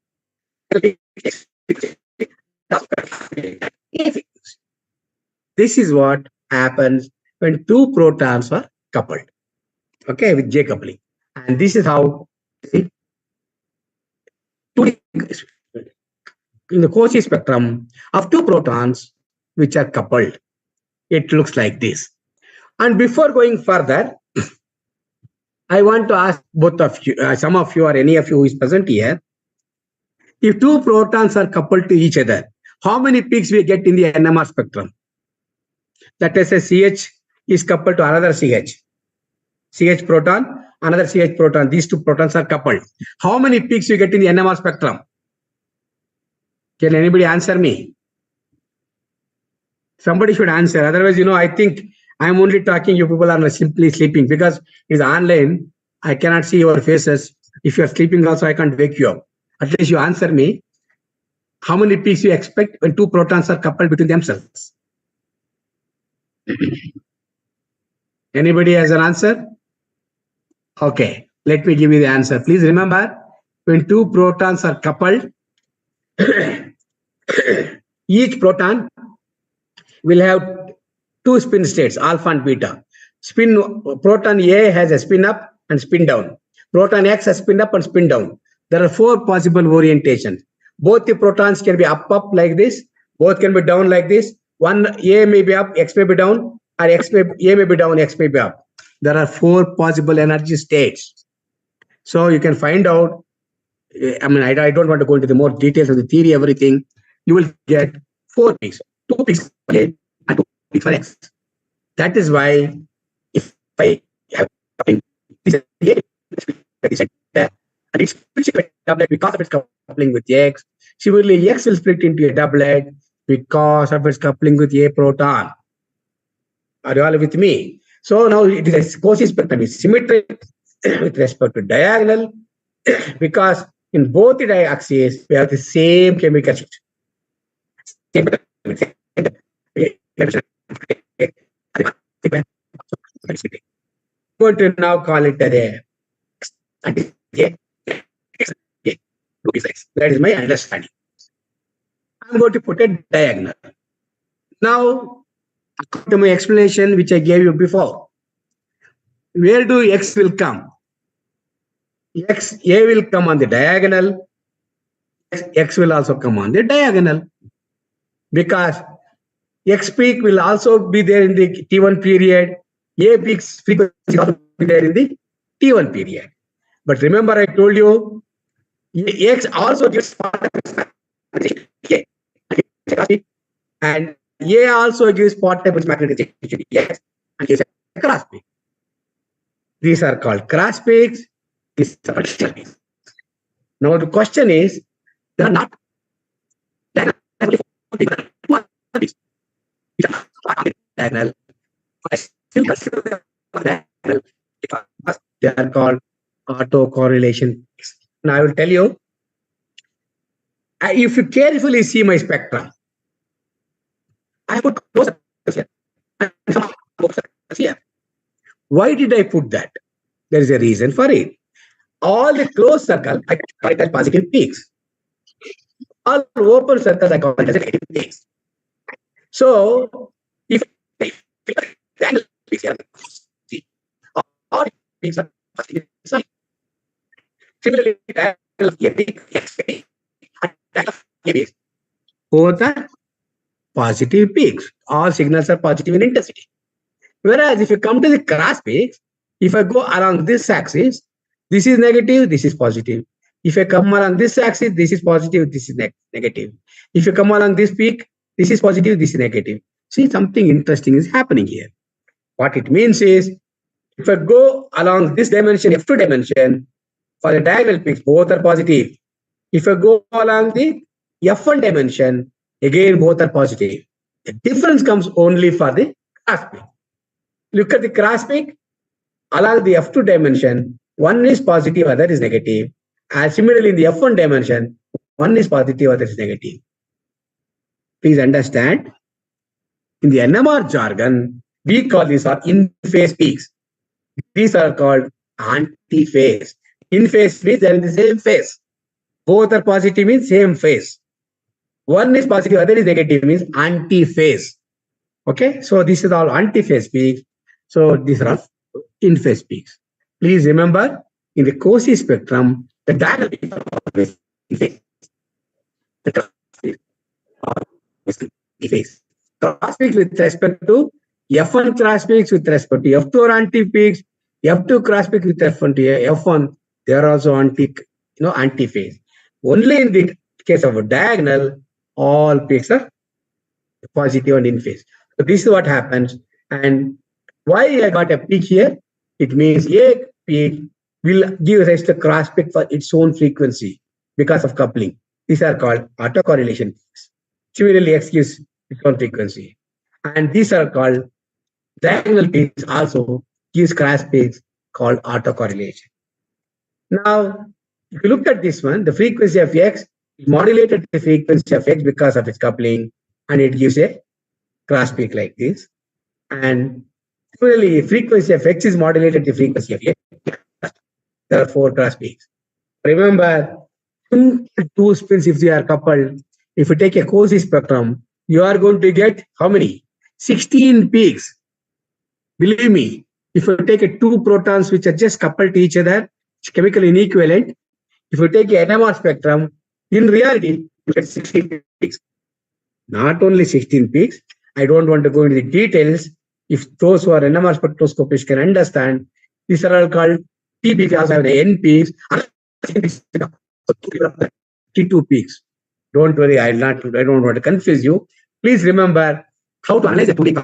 this is what happens when two protons are coupled. Okay, with J coupling. And this is how in the Cauchy spectrum of two protons which are coupled, it looks like this. And before going further, I want to ask both of you, some of you or any of you who is present here, if two protons are coupled to each other, how many peaks we get in the NMR spectrum? That is a CH is coupled to another CH. CH proton, another CH proton. These two protons are coupled. How many peaks you get in the NMR spectrum? Can anybody answer me? Somebody should answer. Otherwise, I think I'm only talking. You people are simply sleeping because it's online. I cannot see your faces. If you're sleeping also, I can't wake you up. At least you answer me. How many peaks you expect when two protons are coupled between themselves? Anybody has an answer? Okay, let me give you the answer. Please remember, when two protons are coupled, each proton will have two spin states, alpha and beta. Proton A has a spin up and spin down. Proton X has spin up and spin down. There are four possible orientations. Both the protons can be up like this. Both can be down like this. One A may be up, X may be down, or A may be down, X may be up. There are four possible energy states. So you can find out. I don't want to go into the more details of the theory, everything. You will get 4 peaks, 2 peaks for A and 2 peaks for X. That is why if I have this A, and it's split into a doublet because of its coupling with X. Similarly, X will split into a doublet because of its coupling with A proton. Are you all with me? So now it is a Cauchy spectrum is symmetric with respect to diagonal because in both the axes we have the same chemical structure. I'm going to now call it a that is my understanding. I'm going to put a diagonal. Now, according to my explanation, which I gave you before, where do X will come? A will come on the diagonal. X will also come on the diagonal. Because X peak will also be there in the T1 period. A peak's frequency will also be there in the T1 period. But remember, I told you, X also gives part of its and A also gives part of its magnetic yes, and gives a cross peak. These are called cross peaks. These are partial peaks. Now the question is, they are not diagonal. I still consider them diagonal because they are called autocorrelation. Now I will tell you, if you carefully see my spectrum, I put close here and some here. Why did I put that? There is a reason for it. All the closed circles I call it as positive peaks. All open circles I call it as negative peaks. So if the angle peaks here, all peaks are positive side. Similarly, the angle of A peak, X peak, and the angle of A peaks, both are positive peaks. All signals are positive in intensity. Whereas if you come to the cross peaks, if I go along this axis, this is negative, this is positive. If I come along this axis, this is positive, this is negative. If you come along this peak, this is positive, this is negative. See, something interesting is happening here. What it means is, if I go along this dimension, F2 dimension, for the diagonal peaks, both are positive. If I go along the F1 dimension, again, both are positive. The difference comes only for the cross peak. Look at the cross peak along the F2 dimension, one is positive, other is negative. And similarly, in the F1 dimension, one is positive, other is negative. Please understand, in the NMR jargon, we call these are in-phase peaks. These are called anti-phase. In-phase means they are in the same phase. Both are positive means same phase. One is positive, other is negative means anti-phase. Okay, so this is all anti-phase peaks. So these are in-phase peaks. Please remember, in the Cauchy spectrum, the diagonal peaks are always in phase. The cross peaks are always in phase. Cross peaks with respect to F1 cross peaks with respect to F2 are anti-peaks. F2 cross peaks with F1 to F1, they are also anti-phase. Only in the case of a diagonal, all peaks are positive and in phase. So this is what happens. And Why I got a peak here? It means A peak will give rise to cross peak for its own frequency because of coupling. These are called autocorrelation peaks. Similarly, X gives its own frequency. And these are called diagonal peaks also gives cross peaks called autocorrelation. Now, if you look at this one, the frequency of X is modulated the frequency of X because of its coupling, and it gives a cross peak like this. And similarly, frequency of X is modulated the frequency of X. There are four cross peaks. Remember, two spins, if they are coupled, if you take a Cauchy spectrum, you are going to get how many? 16 peaks. Believe me, if you take a two protons which are just coupled to each other, it's chemically inequivalent. If you take an NMR spectrum, in reality, you get 16 peaks. Not only 16 peaks, I don't want to go into the details. If those who are NMR spectroscopists can understand, these are all called T peaks, also have the N peaks, T2 peaks. Don't worry, I don't want to confuse you. Please remember how to analyze the 2D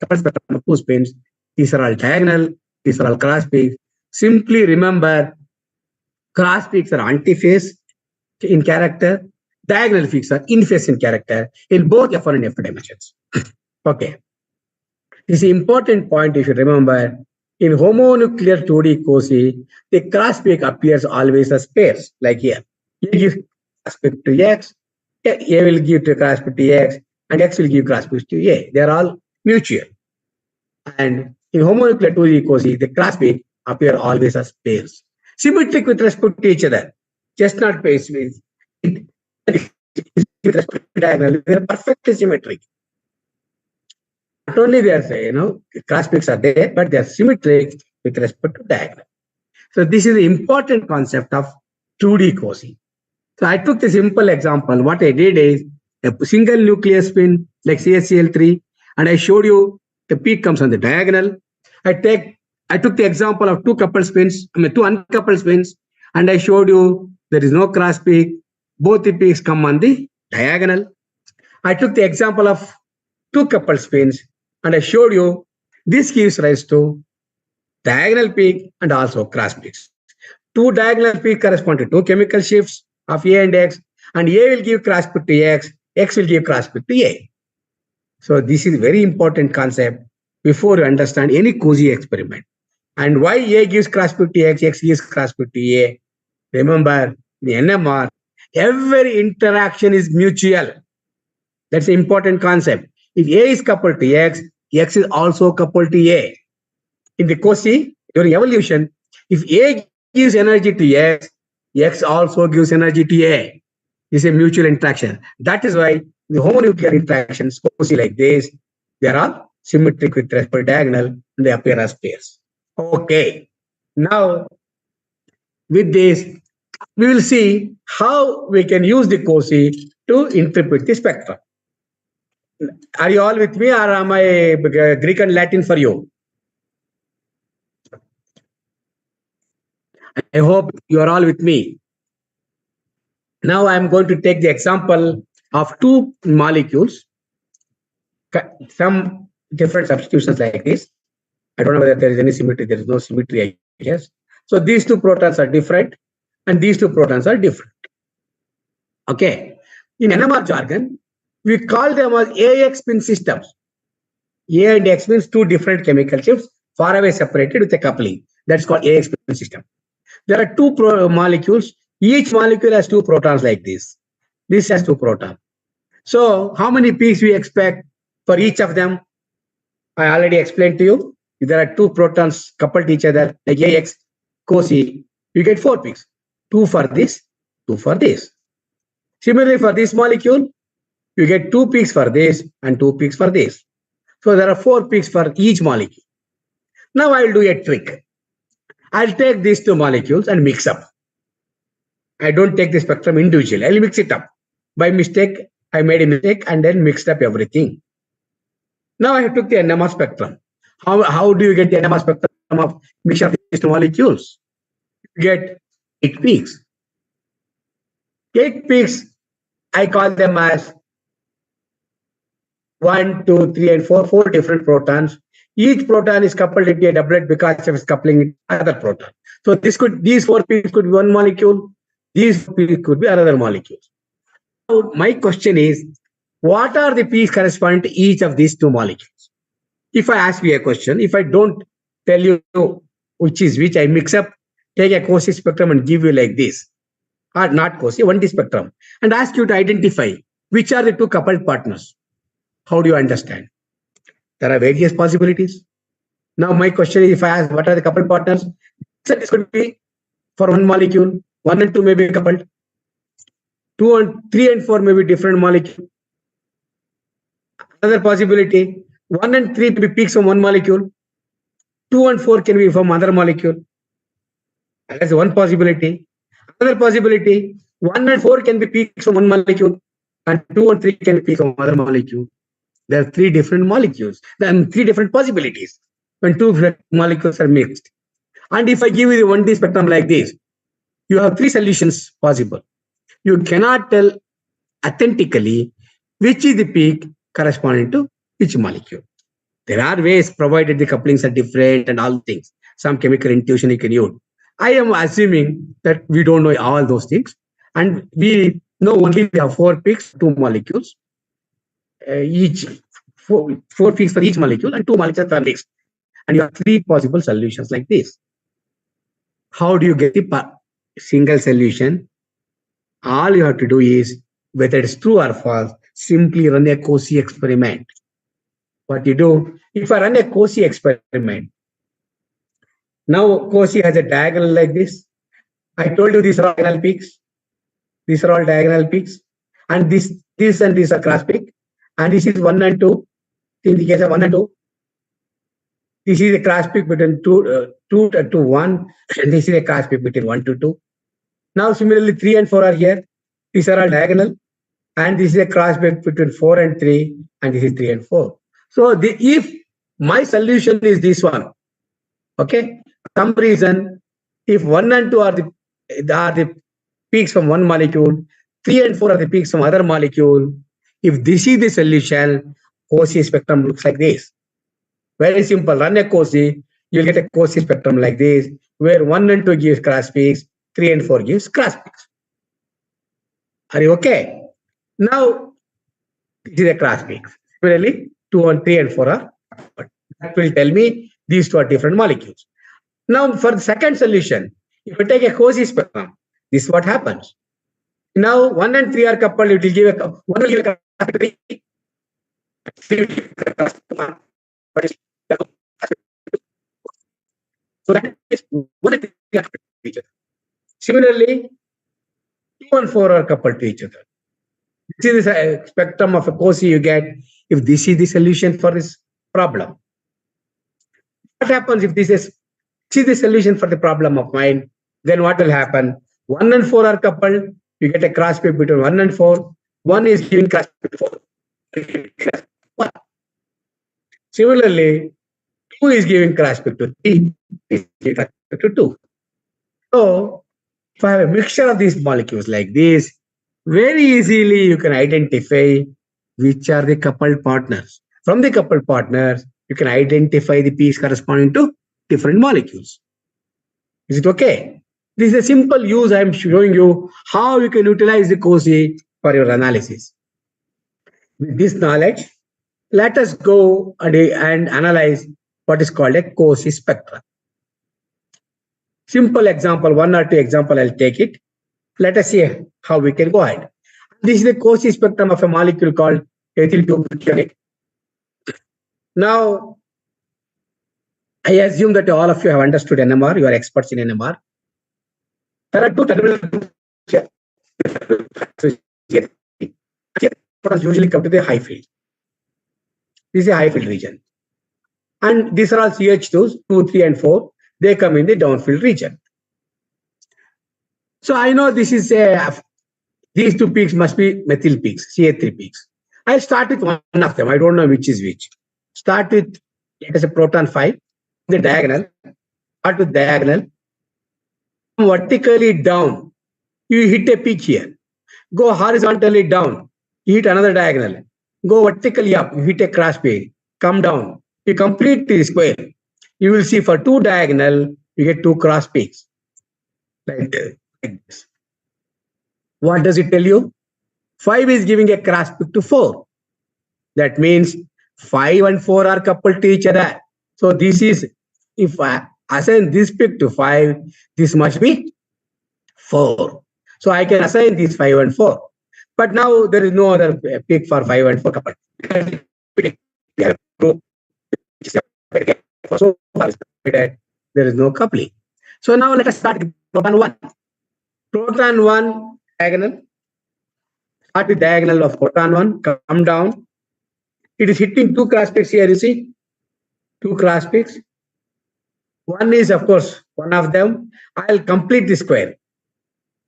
spectrum of two spins. These are all diagonal, these are all cross peaks. Simply remember, cross peaks are antiphase in character, diagonal peaks are in phase in character in both F1 and F2 dimensions. Okay. This is an important point if you remember. In homonuclear 2D Cauchy, the cross peak appears always as pairs, like here. A gives cross peak to X, A will give to cross peak to X, and X will give cross peak to A. They are all mutual. And in homonuclear 2D Cauchy, the cross peak appear always as pairs. Symmetric with respect to each other. Just not pairs with respect to diagonal, they are perfectly symmetric. Not only they are, cross peaks are there, but they are symmetric with respect to diagonal. So this is the important concept of 2D Cauchy. So I took the simple example. What I did is a single nuclear spin like CSCl3, and I showed you the peak comes on the diagonal. I took the example of two coupled spins, two uncoupled spins, and I showed you there is no cross peak. Both the peaks come on the diagonal. I took the example of two coupled spins, and I showed you this gives rise to diagonal peak and also cross peaks. Two diagonal peaks correspond to two chemical shifts of A and X, and A will give cross peak to X, X will give cross peak to A. So this is very important concept before you understand any Cauchy experiment. And why A gives cross peak to X, X gives cross peak to A. Remember, the NMR, every interaction is mutual. That's an important concept. If A is coupled to X, X is also coupled to A. In the Cauchy, during evolution, if A gives energy to X, X also gives energy to A. This is a mutual interaction. That is why the homonuclear interactions, Cauchy like this, they are all symmetric with respect to diagonal, and they appear as pairs. Okay. Now, with this, we will see how we can use the Cauchy to interpret the spectrum. Are you all with me, or am I Greek and Latin for you? I hope you are all with me. Now I am going to take the example of two molecules, some different substitutions like this. I don't know whether there is any symmetry. There is no symmetry, I guess. So these two protons are different, and these two protons are different. Okay. In NMR jargon, we call them as AX spin systems. A and X means two different chemical shifts far away separated with a coupling. That's called AX spin system. There are two molecules. Each molecule has two protons like this. This has two protons. So how many peaks we expect for each of them? I already explained to you. If there are two protons coupled to each other, like AX, Cauchy, you get 4 peaks. 2 for this, 2 for this. Similarly, for this molecule, you get 2 peaks for this and 2 peaks for this. So there are 4 peaks for each molecule. Now I'll do a trick. I'll take these two molecules and mix up. I don't take the spectrum individually. I'll mix it up. By mistake, I made a mistake and then mixed up everything. Now I took the NMR spectrum. How do you get the NMR spectrum of mixture of these two molecules? You get 8 peaks. 8 peaks, I call them as 1, 2, 3, and 4, four different protons. Each proton is coupled into a doublet because of its coupling with other proton. So these four peaks could be one molecule. These four peaks could be another molecule. Now, my question is, what are the peaks corresponding to each of these two molecules? If I ask you a question, if I don't tell you which is which, I mix up, take a Cauchy spectrum and give you like this, or not Cauchy, 1D spectrum, and ask you to identify which are the two coupled partners. How do you understand? There are various possibilities. Now, my question is, if I ask what are the coupled partners, so this could be for one molecule, 1 and 2 may be coupled, 2 and 3 and 4 may be different molecule. Another possibility, 1 and 3 may be peaks from one molecule, 2 and 4 can be from other molecule. That's one possibility. Another possibility, 1 and 4 can be peaks from one molecule, and 2 and 3 can be peaks from other molecule. There are three different molecules, then three different possibilities when two molecules are mixed. And if I give you the 1D spectrum like this, you have three solutions possible. You cannot tell authentically which is the peak corresponding to which molecule. There are ways, provided the couplings are different and all things. Some chemical intuition you can use. I am assuming that we don't know all those things, and we know only we have four peaks, two molecules, each four peaks for each molecule, and two molecules are mixed, and you have three possible solutions like this. How do you get the single solution? All you have to do is, whether it's true or false, simply run a Cauchy experiment. What you do, if I run a Cauchy experiment, now Cauchy has a diagonal like this. I told you these are all diagonal peaks. These are all diagonal peaks. And this and this are cross peak. And this is 1 and 2. In the case of 1 and 2, this is a cross peak between 2 to 1. And this is a cross peak between 1 to 2. Now, similarly, 3 and 4 are here. These are all diagonal. And this is a cross peak between 4 and 3. And this is 3 and 4. So, if my solution is this one, okay, for some reason, if 1 and 2 are the peaks from one molecule, 3 and 4 are the peaks from other molecule, if this is the solution, Cauchy spectrum looks like this. Very simple. Run a Cauchy, you'll get a Cauchy spectrum like this, where 1 and 2 gives cross peaks, 3 and 4 gives cross peaks. Are you okay? Now, this is a cross peak. Similarly, 2 and 3 and 4 are, that will tell me these two are different molecules. Now, for the second solution, if you take a Cauchy spectrum, this is what happens. Now, 1 and 3 are coupled, it will give a 1 will give a cross peak, 3 will give a cross peak. So that is 1 and 3 are coupled to each other. Similarly, 2 and 4 are coupled to each other. This is the spectrum of a Cauchy you get if this is the solution for this problem. What happens if this is the solution for the problem of mine? Then what will happen? 1 and 4 are coupled. You get a cross peak between 1 and 4. 1 is giving cross peak to 4. Similarly, 2 is giving cross peak to 3. Is giving cross peak to 2. So, if I have a mixture of these molecules like this, very easily you can identify which are the coupled partners. From the coupled partners, you can identify the peaks corresponding to different molecules. Is it okay? This is a simple use. I am showing you how you can utilize the Cauchy for your analysis. With this knowledge, let us go and analyze what is called a Cauchy spectrum. Simple example, 1 or 2 example, I'll take it. Let us see how we can go ahead. This is the Cauchy spectrum of a molecule called ethyl 2-butadiene. Now, I assume that all of you have understood NMR. You are experts in NMR. There are two terminal groups here. Usually come to the high field. This is a high field region. And these are all CH2s, 2, 3, and 4. They come in the downfield region. So I know this is these two peaks must be methyl peaks, CH3 peaks. I'll start with one of them. I don't know which is which. Start with, let us say, proton 5, the diagonal. Start with diagonal. Vertically down, you hit a peak here. Go horizontally down, you hit another diagonal. go vertically up, you hit a cross peak, come down, you complete the square. You will see for two diagonal, you get two cross peaks. Like this. What does it tell you? 5 is giving a cross peak to 4. That means 5 and 4 are coupled to each other. So this is, if I assign this peak to 5, this must be 4. So I can assign these 5 and 4. But now there is no other peak for 5 and 4 coupled. So there is no coupling. So now let us start with proton 1. Proton 1 diagonal. Start with diagonal of proton 1, come down. It is hitting two cross peaks here, you see? Two cross peaks. One is, of course, one of them. I'll complete the square.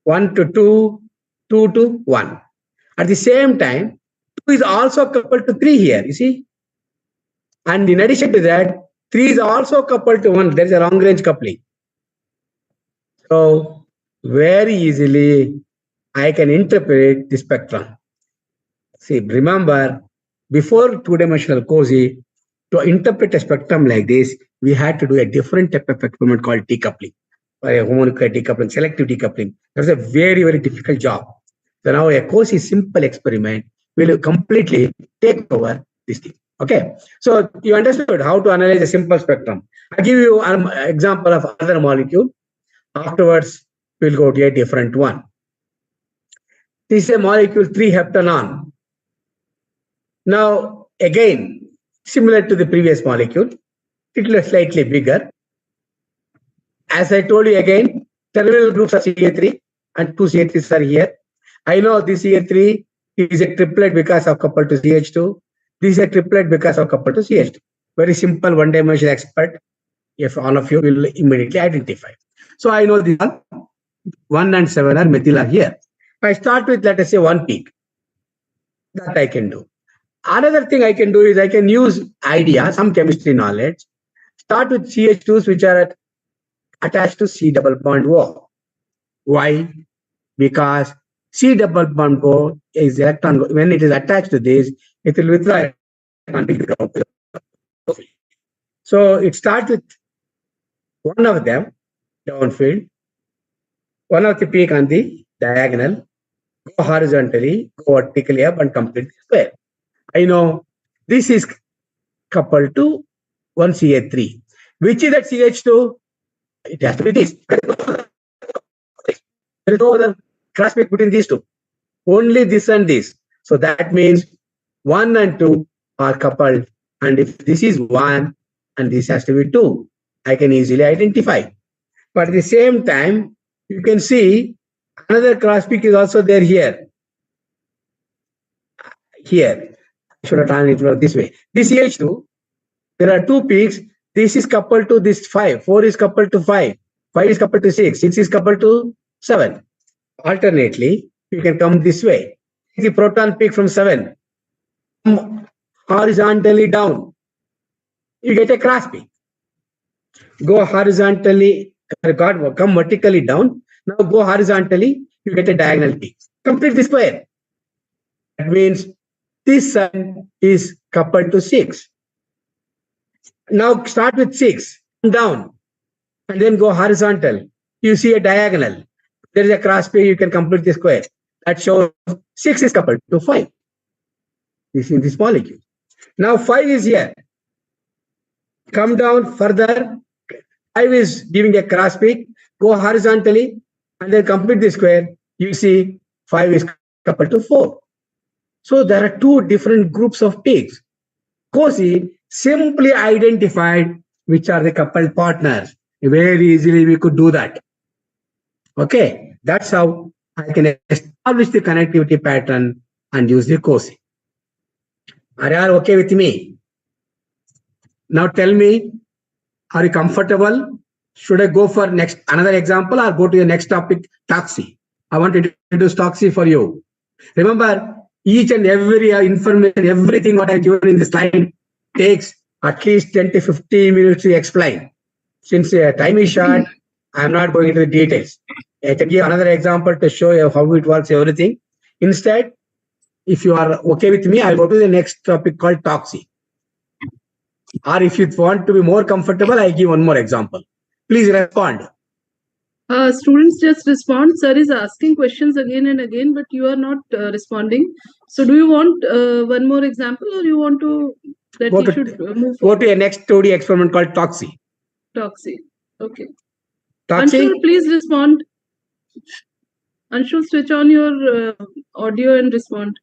1 to 2, 2 to 1. At the same time, 2 is also coupled to 3 here, you see? And in addition to that, 3 is also coupled to 1. There is a long range coupling. So, very easily, I can interpret the spectrum. See, remember, before two-dimensional COSY, to interpret a spectrum like this, we had to do a different type of experiment called decoupling, or a homonuclear decoupling, selective decoupling. That's a very, very difficult job. So now a COSY simple experiment will completely take over this thing. Okay, so you understood how to analyze a simple spectrum. I'll give you an example of other molecule. Afterwards, we'll go to a different one. This is a molecule 3-heptanon. Now, again, similar to the previous molecule, it looks slightly bigger. As I told you again, terminal groups are CA3 and two CA3s are here. I know this CA3 is a triplet because of coupled to CH2. This is a triplet because of coupled to CH2. Very simple one-dimensional expert, if all of you will immediately identify. So I know these are 1 and 7 are methyl are here. I start with, let us say, one peak. That I can do. Another thing I can do is I can use idea, some chemistry knowledge, start with CH2s which are attached to C double bond O. Why? Because C double bond O is electron, when it is attached to this, it will withdraw electron. So it starts with one of them downfield, one of the peak on the diagonal, go horizontally, go vertically up and complete the square. I know this is coupled to one CA3. Which is that CH2? It has to be this. There is no other cross peak between these two. Only this and this. So that means 1 and 2 are coupled. And if this is 1 and this has to be 2, I can easily identify. But at the same time, you can see another cross peak is also there here. Here. I should have done it this way. This CH2, there are two peaks. This is coupled to this 5. 4 is coupled to 5. 5 is coupled to 6. 6 is coupled to 7. Alternately, you can come this way. The proton peak from 7. Come horizontally down. You get a cross peak. Go horizontally, come vertically down. Now go horizontally, you get a diagonal peak. Complete the square. That means this side is coupled to 6. Now start with 6, come down, and then go horizontal. You see a diagonal. There is a cross peak, you can complete the square. That shows 6 is coupled to 5. This is this molecule. Now 5 is here. Come down further. 5 is giving a cross peak. Go horizontally, and then complete the square. You see 5 is coupled to 4. So there are two different groups of peaks. COSY simply identified which are the coupled partners. Very easily we could do that. Okay, that's how I can establish the connectivity pattern and use the COSY. Are you all okay with me? Now tell me, are you comfortable? Should I go for another example or go to the next topic, TOXY? I want to introduce TOXY for you. Remember, each and every information, everything what I've given in the slide takes at least 10 to 15 minutes to explain. Since time is short, I'm not going into the details. I can give another example to show you how it works, everything. Instead, if you are okay with me, I'll go to the next topic called toxic. Or if you want to be more comfortable, I'll give one more example. Please respond. Students just respond. Sir is asking questions again and again, but you are not responding. So, do you want one more example, or you want to that Go he to, should move go forward? to a next 2D experiment called toxic. Toxic. Okay. Toxic. Anshul, please respond. Anshul, switch on your audio and respond.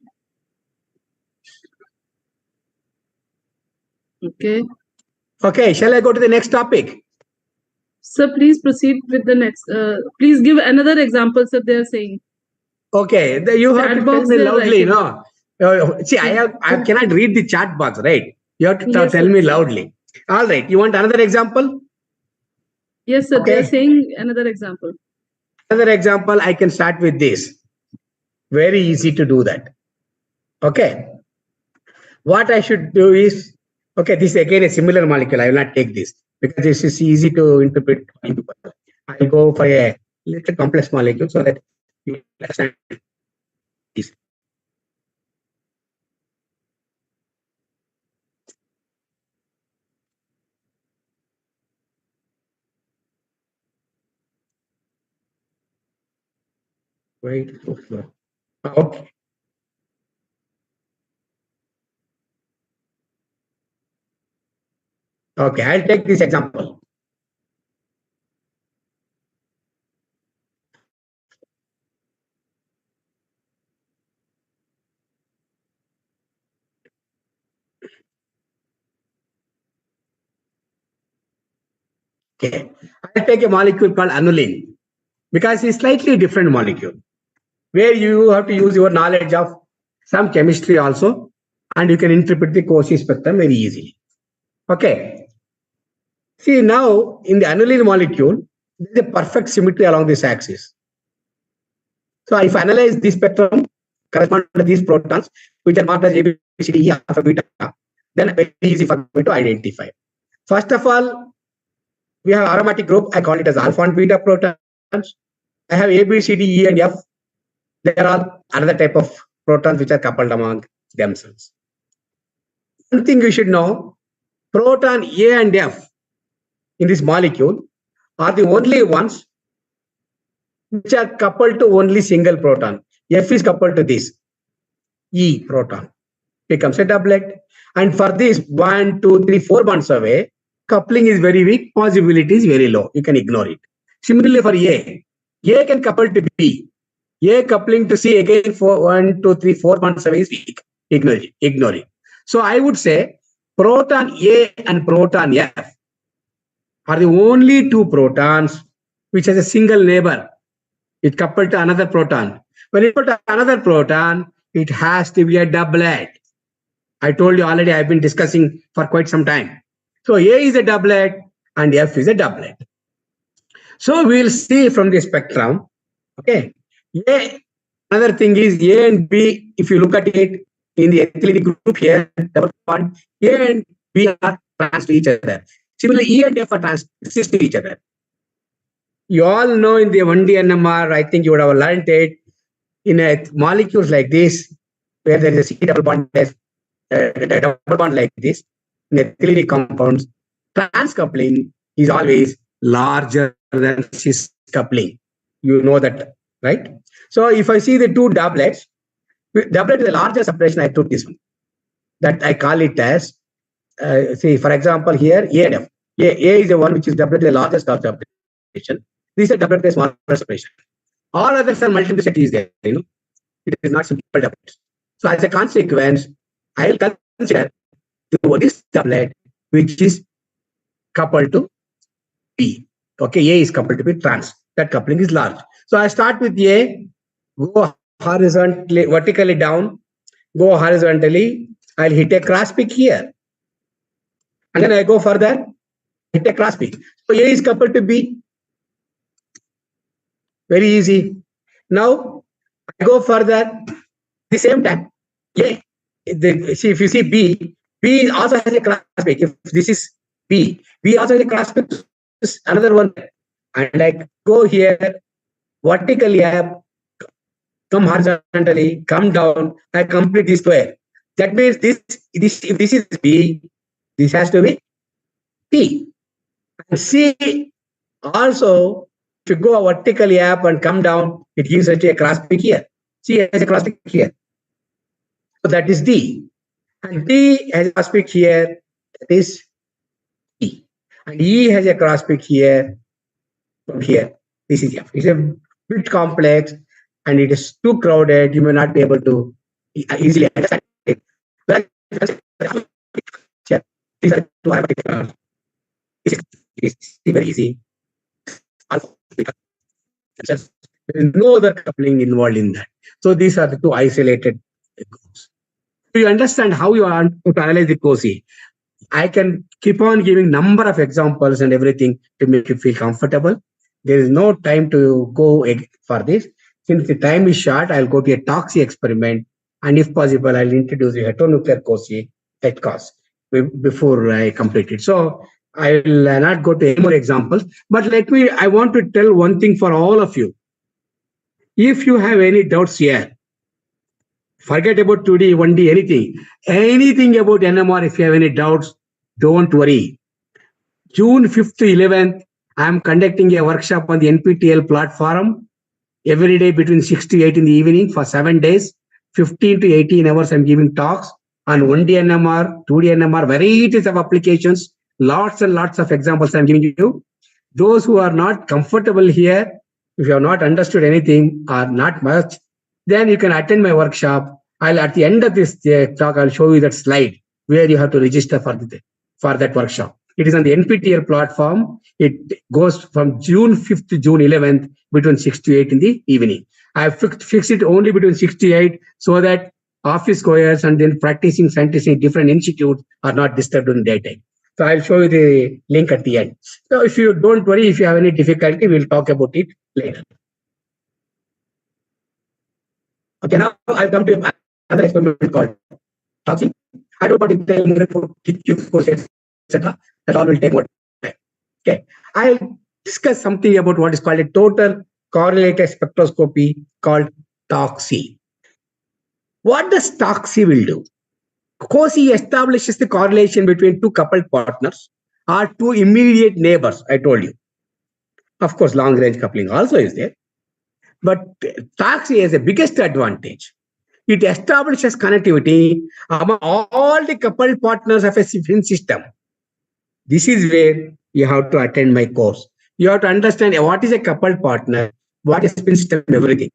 Okay. Okay, shall I go to the next topic? Sir, please proceed with the next. Please give another example, sir. They are saying. Okay, you have Chat to tell box me they are loudly, writing. no? See, I cannot read the chat box, right? You have to Yes, tell sir. me loudly. All right, you want another example? Yes, sir. They are Okay, saying another example. another example, I can start with this. Very easy to do that. Okay, what I should do is, okay, this is again a similar molecule. I will not take this because this is easy to interpret. I'll go for a little complex molecule so that you understand this. Wait. Okay. Okay, I'll take this example. Okay, I'll take a molecule called aniline because it's slightly different molecule where you have to use your knowledge of some chemistry also, and you can interpret the Cauchy spectrum very easily. Okay, see now in the aniline molecule, there is a perfect symmetry along this axis. So if I analyze this spectrum correspond to these protons, which are marked as A, B, C, D, E, alpha, beta, then very easy for me to identify. First of all, we have aromatic group. I call it as alpha and beta protons. I have A, B, C, D, E, and F. They are all another type of protons which are coupled among themselves. One thing you should know, proton A and F in this molecule are the only ones which are coupled to only single proton. F is coupled to this E proton, becomes a doublet. And for this 1, 2, 3, 4 bonds away, coupling is very weak, possibility is very low. You can ignore it. Similarly for A can couple to B. A coupling to C again for 1, 2, 3, 4 bonds away is weak. Ignore it. Ignore it. So I would say proton A and proton F are the only two protons which has a single neighbor. It coupled to another proton. When it put another proton, it has to be a doublet. I told you already, I've been discussing for quite some time. So A is a doublet and F is a doublet. So we'll see from the spectrum. Okay. A, another thing is A and B, if you look at it in the ethylene group here, double bond, A and B are trans to each other. Similarly, E and F are trans to each other. You all know in the 1D NMR, I think you would have learned it in a molecules like this, where there is a C double bond, double bond like this, in ethylene compounds, trans coupling is always larger than cis coupling. You know that, right? So if I see the two doublets, doublet is the larger separation. I took this one. That I call it as, see, for example, here A and F. A is the one which is doublet the largest of separation. This is doublet the smaller separation. All others are multiplicity is there. It is not simple doublets. So as a consequence, I will consider this doublet which is coupled to B. Okay, A is coupled to B trans. That coupling is large. So I start with A, go horizontally, vertically down, go horizontally. I'll hit a cross peak here. And then I go further, hit a cross peak. So A is coupled to B. Very easy. Now I go further. The same time, see if you see B also has a cross peak. If this is B also has a cross peak. Another one, and I go here vertically. I have come horizontally, come down, I complete the square. That means this if this is B, this has to be T. And C also, if you go vertically up and come down, it gives us a cross peak here. C has a cross peak here. So that is D. And D has a cross peak here. That is E. And E has a cross peak here from here. This is F. It's a bit complex and it is too crowded. You may not be able to easily understand it. But yeah, these are two arithmetic terms. It's very easy. There is no other coupling involved in that. So these are the two isolated groups. Do you understand how you are to analyze the COSI? I can keep on giving number of examples and everything to make you feel comfortable. There is no time to go for this. Since the time is short, I'll go to a Toxi experiment. And if possible, I'll introduce the heteronuclear COSI at cost before I complete it. So I will not go to any more examples. But I want to tell one thing for all of you. If you have any doubts here, forget about 2D, 1D, anything about NMR. If you have any doubts, don't worry. June 5th to 11th, I am conducting a workshop on the NPTEL platform every day between 6 to 8 in the evening for 7 days, 15 to 18 hours. I'm giving talks on 1D NMR, 2D NMR, varieties of applications, lots and lots of examples I'm giving you. Those who are not comfortable here, if you have not understood anything or not much, then you can attend my workshop. At the end of this talk, I'll show you that slide where you have to register for that workshop. It is on the NPTEL platform. It goes from June 5th to June 11th between 6 to 8 in the evening. I have fixed it only between 6 to 8 so that office goers and then practicing scientists in different institutes are not disturbed in daytime. So I'll show you the link at the end. So if you don't worry, if you have any difficulty, we'll talk about it later. Okay, now I've come to another experiment called toxin. I don't want to tell you etc. That all will take more time. Okay, I'll discuss something about what is called a total correlated spectroscopy called TOXI. What does TOXI will do? COSI establishes the correlation between two coupled partners or two immediate neighbors, I told you. Of course, long-range coupling also is there. But TOXI has the biggest advantage. It establishes connectivity among all the coupled partners of a spin system. This is where you have to attend my course. You have to understand what is a coupled partner, what is spin system, everything.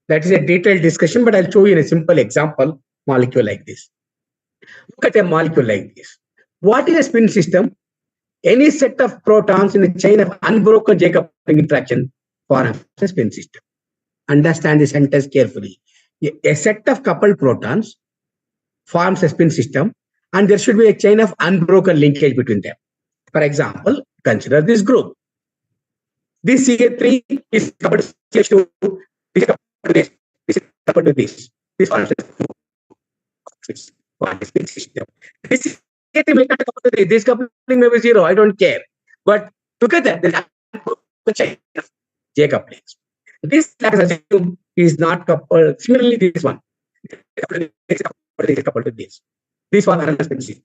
That is a detailed discussion, but I'll show you in a simple example molecule like this. Look at a molecule like this. What is a spin system? Any set of protons in a chain of unbroken J coupling interaction forms a spin system. Understand this sentence carefully. A set of coupled protons forms a spin system, and there should be a chain of unbroken linkage between them. For example, consider this group. This CA3 is coupled to CH2, this is coupled to this is coupled to this. This forms a spin system. This CA3 may not couple to this. This coupling may be 0. I don't care. But together, there is a chain of J couplings. This, let us assume, is not coupled. Similarly, this one is coupled to this. This one is spin system.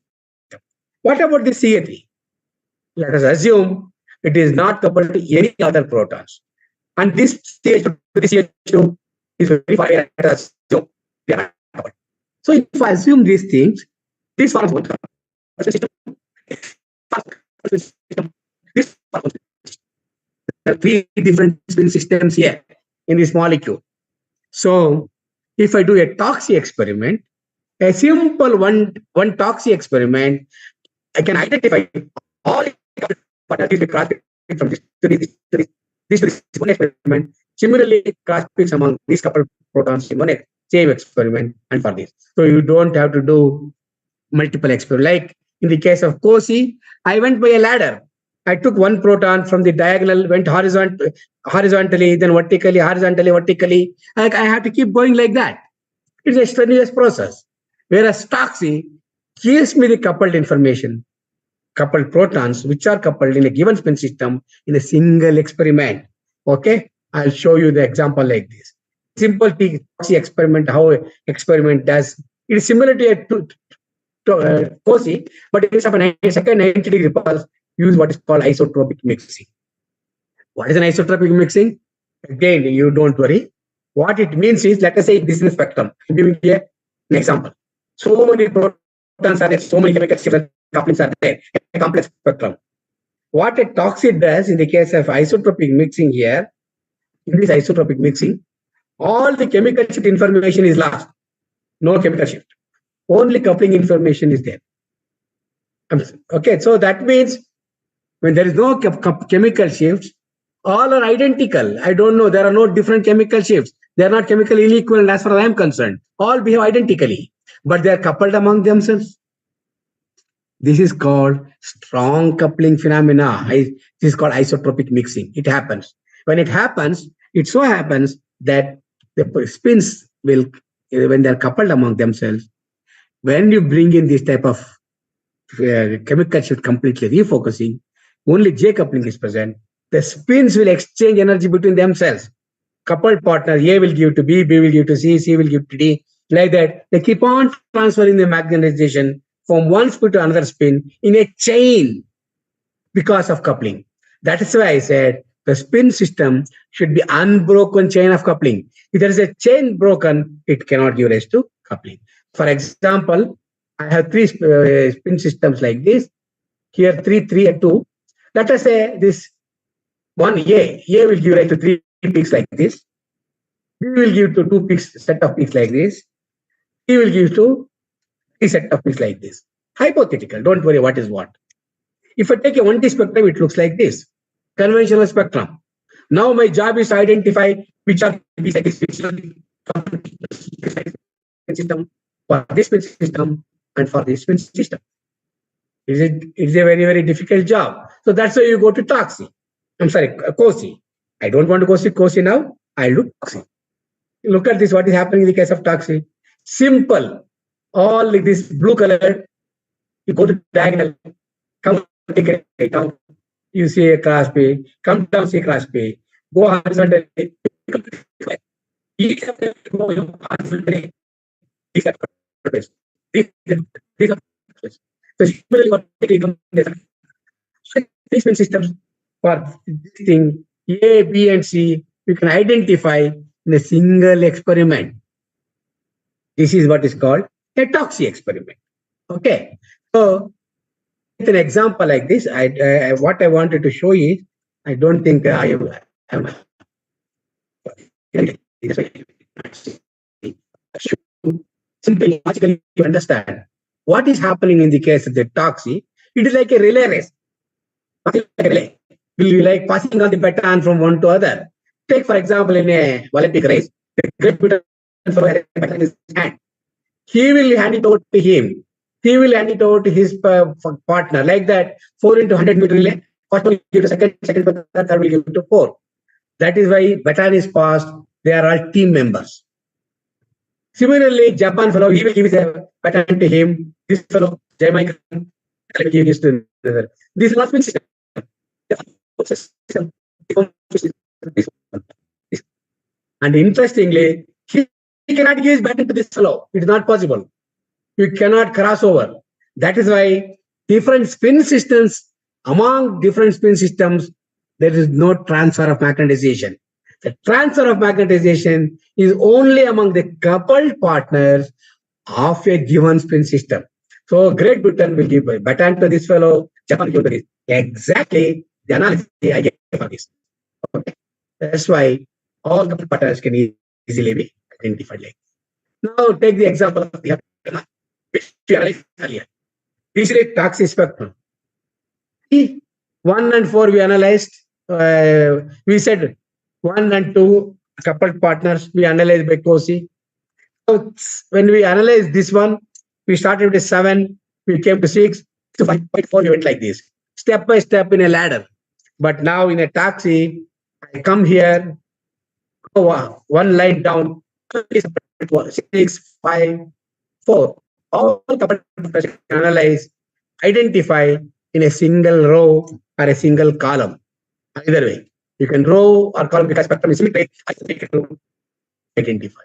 What about this CA3? Let us assume it is not coupled to any other protons. And this CH2 is very far. Let us assume they are not coupled. So if I assume these things, this forms one system. This forms there are three different spin systems here in this molecule. So if I do a TOXI experiment, a simple one TOXI experiment, I can identify all the cross from this to this one experiment. Similarly, cross peaks among these coupled protons in one same experiment and for this. So you don't have to do multiple experiments. Like in the case of COSI, I went by a ladder. I took one proton from the diagonal, went horizontally, then vertically, vertically. I have to keep going like that. It's a strenuous process. Whereas TOXI gives me the coupled information, coupled protons, which are coupled in a given spin system in a single experiment. Okay, I'll show you the example like this. simple TOXI experiment, how experiment does. It is similar to a COSI, but instead of a second 90-degree pulse, use what is called isotropic mixing. What is an isotropic mixing? Again, you don't worry. What it means is, let us say this is a spectrum. I'm giving you an example. So many protons are there, so many chemical couplings are there, a complex spectrum. What a toxic does in the case of isotropic mixing here, in this isotropic mixing, all the chemical shift information is lost. No chemical shift. Only coupling information is there. Okay, so that means when there is no chemical shifts, all are identical. I don't know. There are no different chemical shifts. They are not chemically inequivalent as far as I am concerned. All behave identically, but they are coupled among themselves. This is called strong coupling phenomena. This is called isotropic mixing. It happens. When it happens, it so happens that the spins will, when they are coupled among themselves, when you bring in this type of chemical shift completely refocusing, only J coupling is present. The spins will exchange energy between themselves. Coupled partner A will give to B, B will give to C, C will give to D. Like that, they keep on transferring the magnetization from one spin to another spin in a chain because of coupling. That is why I said the spin system should be unbroken chain of coupling. If there is a chain broken, it cannot give rise to coupling. For example, I have three spin systems like this. Here, 3, 3, and 2. Let us say this one A will give rise to 3 peaks like this. B will give to 2 peaks, set of peaks like this. C will give to 3 set of peaks like this. Hypothetical, don't worry what is what. If I take a 1D spectrum, it looks like this. Conventional spectrum. Now my job is to identify which are the peaks like this, which are the system for this spin system and for this spin system. It's a very, very difficult job. So that's why you go to TOXI. I'm sorry, COSI. I don't want to go see COSI now. I'll do TOXI. Look at this, what is happening in the case of TOXI. Simple. All like this blue color, you go to diagonal, come take it right down. You see a class P, come down, see class P, go horizontally. Each of them go horizontally. These are these are so similarly, what these systems for this thing A, B, and C, you can identify in a single experiment. This is what is called a TOXI experiment. Okay, so with an example like this, what I wanted to show is, I don't think I am simply logically you understand what is happening in the case of the TOXI. It is like a relay race. Like a relay. Will be like passing on the baton from one to other. Take for example in a Olympic race, the great for a baton in his hand. He will hand it over to him. He will hand it over to his partner. Like that, 4 into 100-meter relay. First will give to second, second to third, third will give to 4. That is why baton is passed. They are all team members. Similarly, Japan fellow, he will give his baton to him. This fellow, Jamaican, will give his to another. This is not been system. And interestingly, he cannot give his baton to this fellow. It is not possible. You cannot cross over. That is why different spin systems, among different spin systems, there is no transfer of magnetization. The transfer of magnetization is only among the coupled partners of a given spin system. So Great Britain will give a baton to this fellow, Japan will give this. Exactly the analogy I get for this. Okay. That's why all coupled partners can easily be identified like this. Now take the example of the which we analyzed earlier. This is a TOXI spectrum. 1 and 4 we analyzed. We said 1 and 2 coupled partners we analyzed by COSI. So when we analyzed this one, we started with 7, we came to 6, to 5.4, we went like this, step by step in a ladder. But now in a TOXI, I come here, go one line down, 6, 5, 4. All coupled partners analyze, identify in a single row or a single column. Either way, you can row or column because spectrum is symmetric. identify.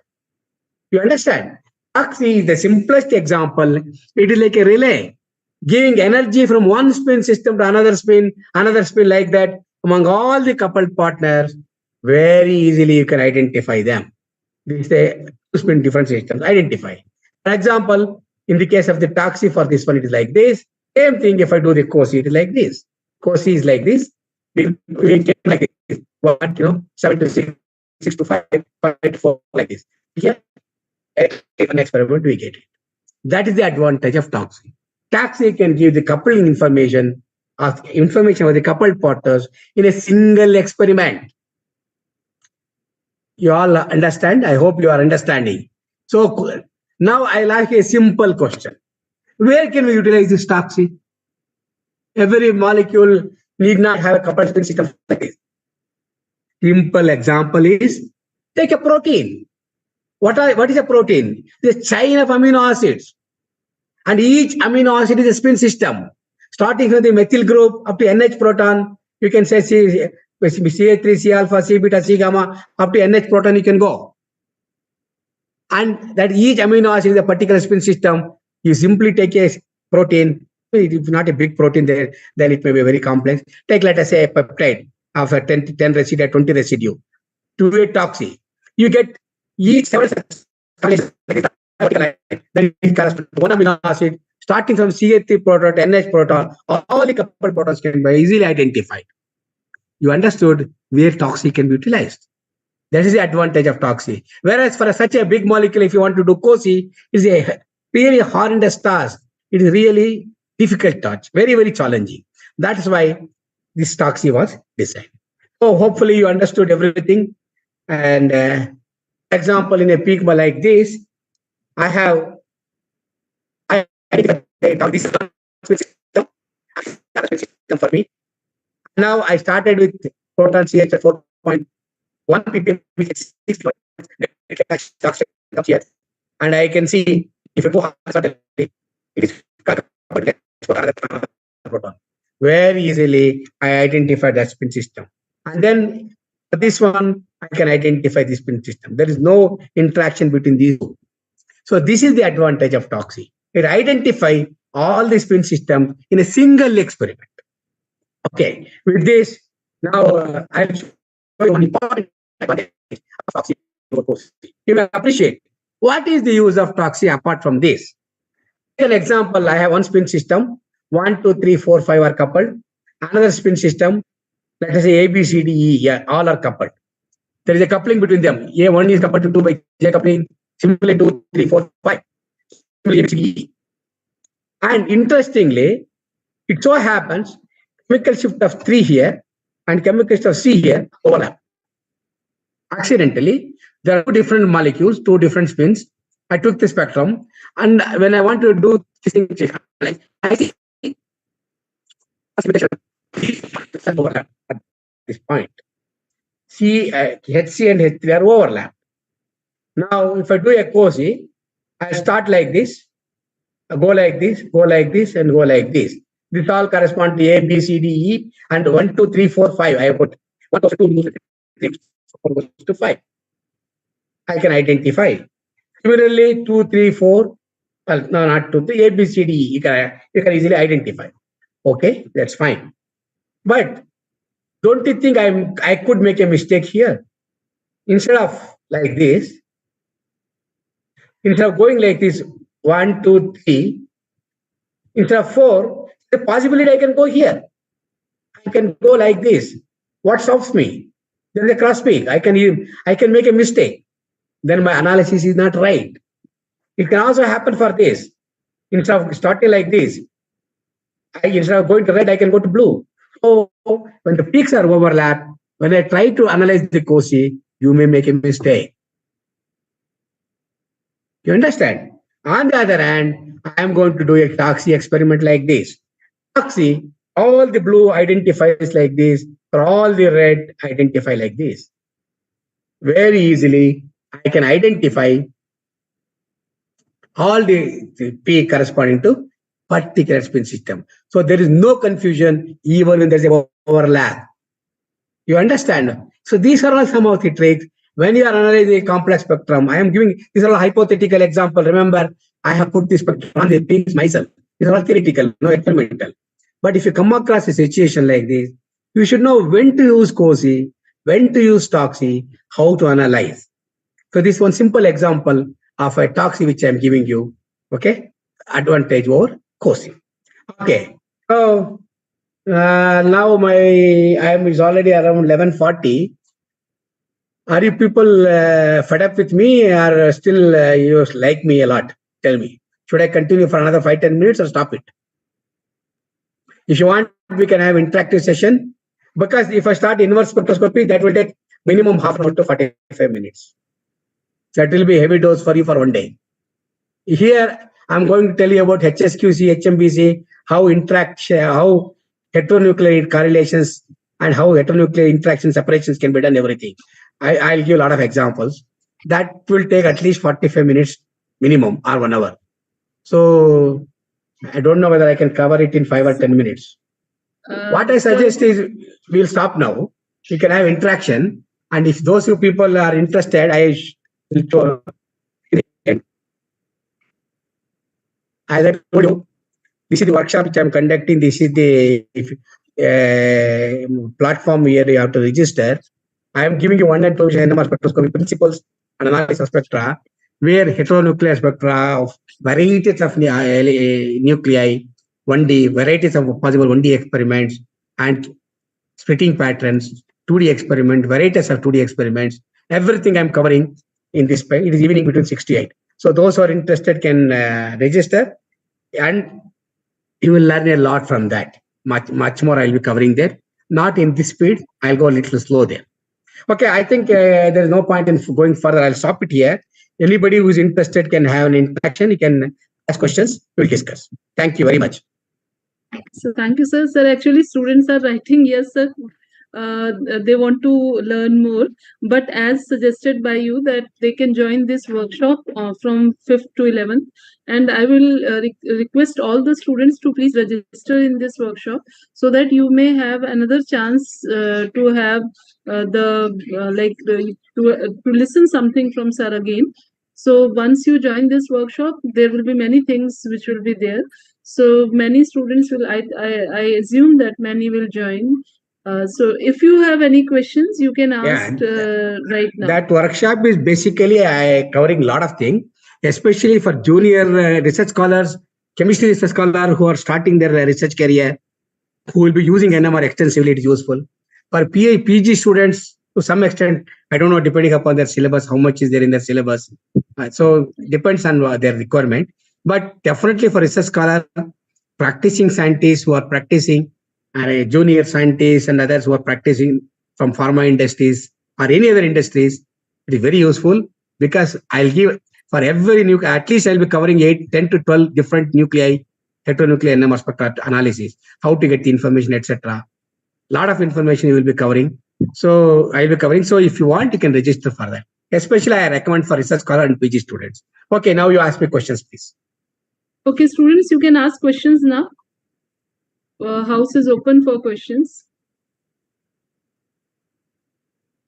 You understand? Oxy is the simplest example. It is like a relay, giving energy from one spin system to another spin like that among all the coupled partners. Very easily you can identify them. This is a two-spin different systems. Identify. For example, in the case of the taxi for this one, it is like this. Same thing if I do the COSI, it is like this. COSI is like this. We get like this. What, 7 to 6, 6 to 5, 5 to 4, like this. Here, an experiment, we get it. That is the advantage of taxi. Taxi can give the coupling information of the coupled partners in a single experiment. You all understand? I hope you are understanding. So now I'll ask you a simple question. Where can we utilize this taxi? Every molecule need not have a coupled spin system like this. Simple example is take a protein. What is a protein? It's a chain of amino acids. And each amino acid is a spin system. Starting from the methyl group up to NH proton, you can say CH3, C alpha, C beta, C gamma, up to NH proton you can go. And that each amino acid is a particular spin system. You simply take a protein. If not a big protein there, then it may be very complex. Take, let us say, a peptide of a 10 residue, 20 residue, to a toxi. You get each several then it corresponds to one amino acid, starting from CH3 proton to NH proton, all the coupled protons can be easily identified. You understood where toxi can be utilized. That is the advantage of toxi. Whereas for such a big molecule, if you want to do COSI, it's a really horrendous task. It is really difficult task, very, very challenging. That is why this toxi was designed. So hopefully you understood everything. And example, in a pigma like this, I have this system for me. Now I started with proton CH at 4.1 ppm, which is 6 here. And I can see if you go it is proton. Very easily I identify that spin system. And then for this one, I can identify the spin system. There is no interaction between these two. So this is the advantage of toxi. It identifies all the spin systems in a single experiment. Okay, with this, now I'll show you one important advantage of toxi. You may appreciate what is the use of toxi apart from this. An example, I have one spin system, 1, 2, 3, 4, 5 are coupled. Another spin system, let us say A, B, C, D, E, yeah, all are coupled. There is a coupling between them. A1 is coupled to 2 by J coupling. Similarly, 2, 3, 4, 5. And interestingly, it so happens chemical shift of 3 here and chemical shift of C here overlap. Accidentally, there are two different molecules, two different spins. I took the spectrum, and when I want to do this thing, I see overlap at this point. HC and H3 are overlapped. Now, if I do a COSI, I start like this, go like this, go like this, and go like this. This all correspond to A, B, C, D, E, and 1, 2, 3, 4, 5. I put 1, 2, 3, 4 goes to 5. I can identify. Similarly, 2, 3, 4, well, no, not 2, 3, A, B, C, D, E. You can easily identify. Okay, that's fine. But don't you think I could make a mistake here? Instead of like this, instead of going like this, 1, 2, 3, instead of 4, the possibility I can go here. I can go like this. What stops me? There is a cross peak. I can make a mistake. Then my analysis is not right. It can also happen for this. Instead of starting like this, instead of going to red, I can go to blue. So when the peaks are overlapped, when I try to analyze the COSI, you may make a mistake. You understand? On the other hand, I am going to do a toxi experiment like this. Toxi, all the blue identifies like this, or all the red identify like this. Very easily, I can identify all the P corresponding to particular spin system. So there is no confusion even when there is an overlap. You understand? So these are all some of the tricks. When you are analyzing a complex spectrum, I am giving these are all hypothetical example. Remember, I have put this spectrum on the things myself. These are all theoretical, no experimental. But if you come across a situation like this, you should know when to use COSI, when to use TOXI, how to analyze. So this one simple example of a TOXI which I am giving you. Okay, advantage over COSI. Okay, so now my I am is already around 11:40. Are you people fed up with me, or still you like me a lot? Tell me. Should I continue for another 5-10 minutes or stop it? If you want, we can have interactive session. Because if I start inverse spectroscopy, that will take minimum half an hour to 45 minutes. That will be heavy dose for you for one day. Here, I'm going to tell you about HSQC, HMBC, how how heteronuclear correlations and how heteronuclear interaction separations can be done, everything. I'll give a lot of examples. That will take at least 45 minutes minimum or 1 hour. So I don't know whether I can cover it in 5 or 10 minutes. What I suggest is we'll stop now. We can have interaction. And if those few people are interested, I will show. As I told you, this is the workshop which I'm conducting. This is the platform where you have to register. I am giving you one and two NMR spectroscopy principles and analysis of spectra, where heteronuclear spectra of varieties of nuclei, 1D, varieties of possible 1D experiments, and splitting patterns, 2D experiment, varieties of 2D experiments, everything I'm covering in this. It is evening between 6 to 8. So those who are interested can register, and you will learn a lot from that. Much more I'll be covering there. Not in this speed. I'll go a little slow there. Okay, I think there is no point in going further. I'll stop it here. Anybody who is interested can have an interaction. You can ask questions. We'll discuss. Thank you very much. So thank you, sir. Sir, actually, students are writing, yes, sir. They want to learn more, but as suggested by you that they can join this workshop from 5th to 11th, and I will request all the students to please register in this workshop so that you may have another chance to have to listen something from sir again. So once you join this workshop, there will be many things which will be there. So many students will, I assume that many will join. So if you have any questions, you can ask right now. That workshop is basically covering a lot of things, especially for junior research scholars, chemistry research scholars who are starting their research career, who will be using NMR extensively. It is useful. For PG students, to some extent, I don't know, depending upon their syllabus, how much is there in their syllabus. So depends on their requirement. But definitely for research scholars, practicing scientists who are practicing, junior scientists and others who are practicing from pharma industries or any other industries, it is very useful, because I'll give for every at least I'll be covering 10 to 12 different nuclei, heteronuclear NMR spectra analysis, how to get the information, etc. Lot of information you will be covering. So I'll be covering. So if you want, you can register for that. Especially I recommend for research scholar and PG students. Okay, now you ask me questions, please. Okay, students, you can ask questions now. House is open for questions.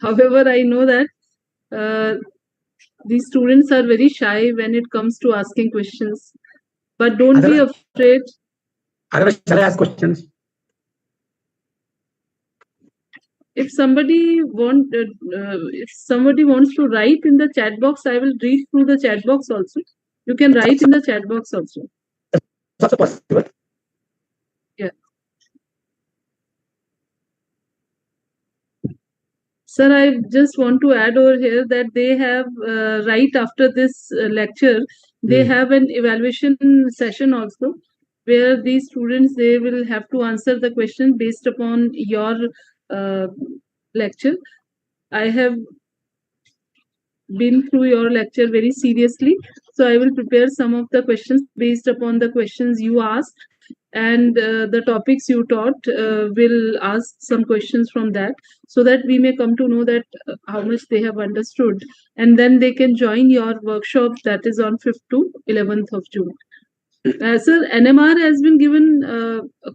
However, I know that these students are very shy when it comes to asking questions. But don't be afraid. Otherwise, shall I ask questions? If somebody wants to write in the chat box, I will read through the chat box also. You can write in the chat box also. That's also possible. Yeah. Sir, I just want to add over here that they have right after this lecture, they have an evaluation session also, where these students, they will have to answer the question based upon your lecture. I have been through your lecture very seriously, so I will prepare some of the questions based upon the questions you asked, and the topics you taught. Will ask some questions from that, so that we may come to know that how much they have understood, and then they can join your workshop that is on 5th to 11th of June. Sir, NMR has been given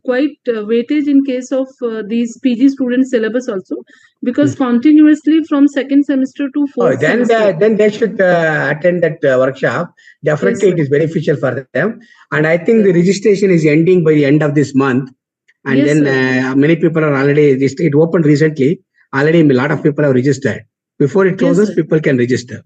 quite weightage in case of these PG student syllabus also, because continuously from second semester to Oh, fourth semester. then they should attend that workshop. Yes, Definitely, sir. it is beneficial for them. And I think the Sir. registration is ending by the end of this month. And Yes, then sir. many people are already it opened recently. Already, a lot of people have registered. Before it Yes, closes, sir. people can register.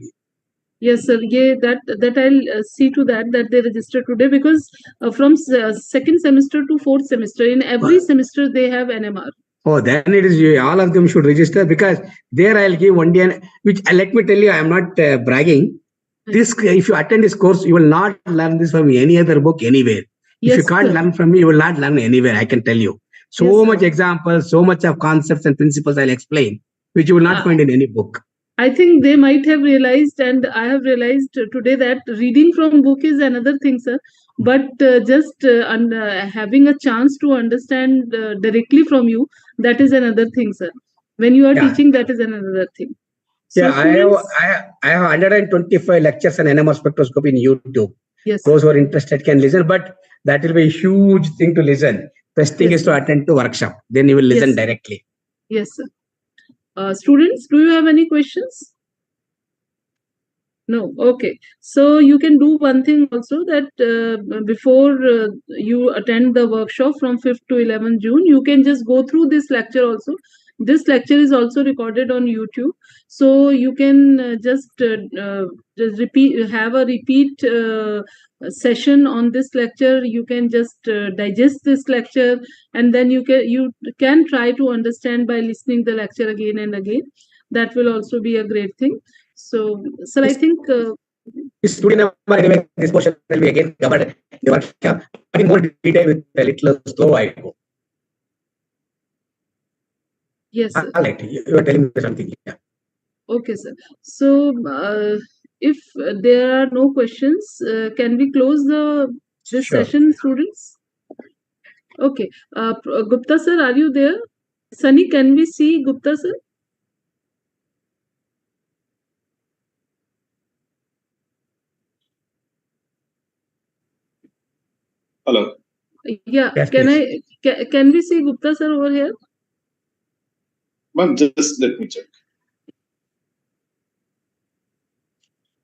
Yes, sir. Yeah, that I'll see to that they register today, because from second semester to fourth semester, in every semester they have NMR. Oh, then it is all of them should register, because there I'll give one day, which let me tell you, I am not bragging. This, if you attend this course, you will not learn this from any other book anywhere. If you Yes, can't sir. learn from me, you will not learn anywhere. I can tell you. Yes, So sir. much examples, so much of concepts and principles I'll explain, which you will not Uh, find in any book. I think they might have realized, and I have realized today, that reading from book is another thing, sir. But just having a chance to understand directly from you, that is another thing, sir. When you are Yeah, teaching, that is another thing. So, yeah. students, I have 125 lectures on NMR spectroscopy in YouTube. yes, Those sir. who are interested can listen, but that will be a huge thing to listen. Best thing Yes, is to sir. attend to workshop. Then you will listen Yes, directly. yes, sir. Students, do you have any questions? No, okay. So you can do one thing also, that before you attend the workshop from 5th to 11th June, you can just go through this lecture also. This lecture is also recorded on YouTube. So you can just have a repeat session on this lecture. You can just digest this lecture, and then you can try to understand by listening the lecture again and again. That will also be a great thing. So, sir, I think This today number anyway, this portion will be again covered in the workshop, but in more detail with a little slow I go. yes, All sir. right, you are telling me something. Yeah. Okay, sir. So, if there are no questions, can we close this Sure. session, students? Okay. Gupta sir, are you there? Sunny, can we see Gupta sir? Hello. Yeah. Yes, Can please. can we see Gupta sir over here? Ma'am, just let me check.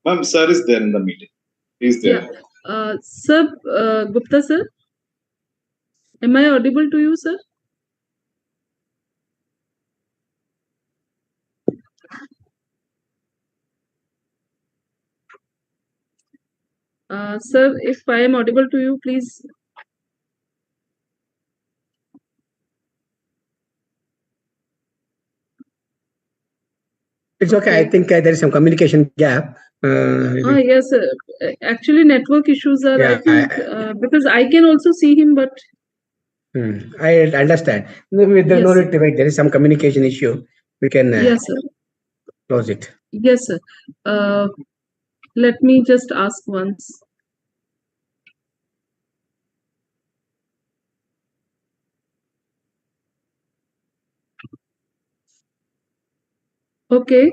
Ma'am, sir is there in the meeting. He's Yeah. there. Sir, Gupta sir, am I audible to you, sir? Sir, if I am audible to you, please. It's okay. I Okay. think there is some communication gap. Yes, actually, network issues are, I Yeah, think, because I can also see him, but I understand. There's no yes, sir. need to wait. There is some communication issue. We can Yes, sir. close it. Yes, sir. Uh, Let me just ask once. Okay.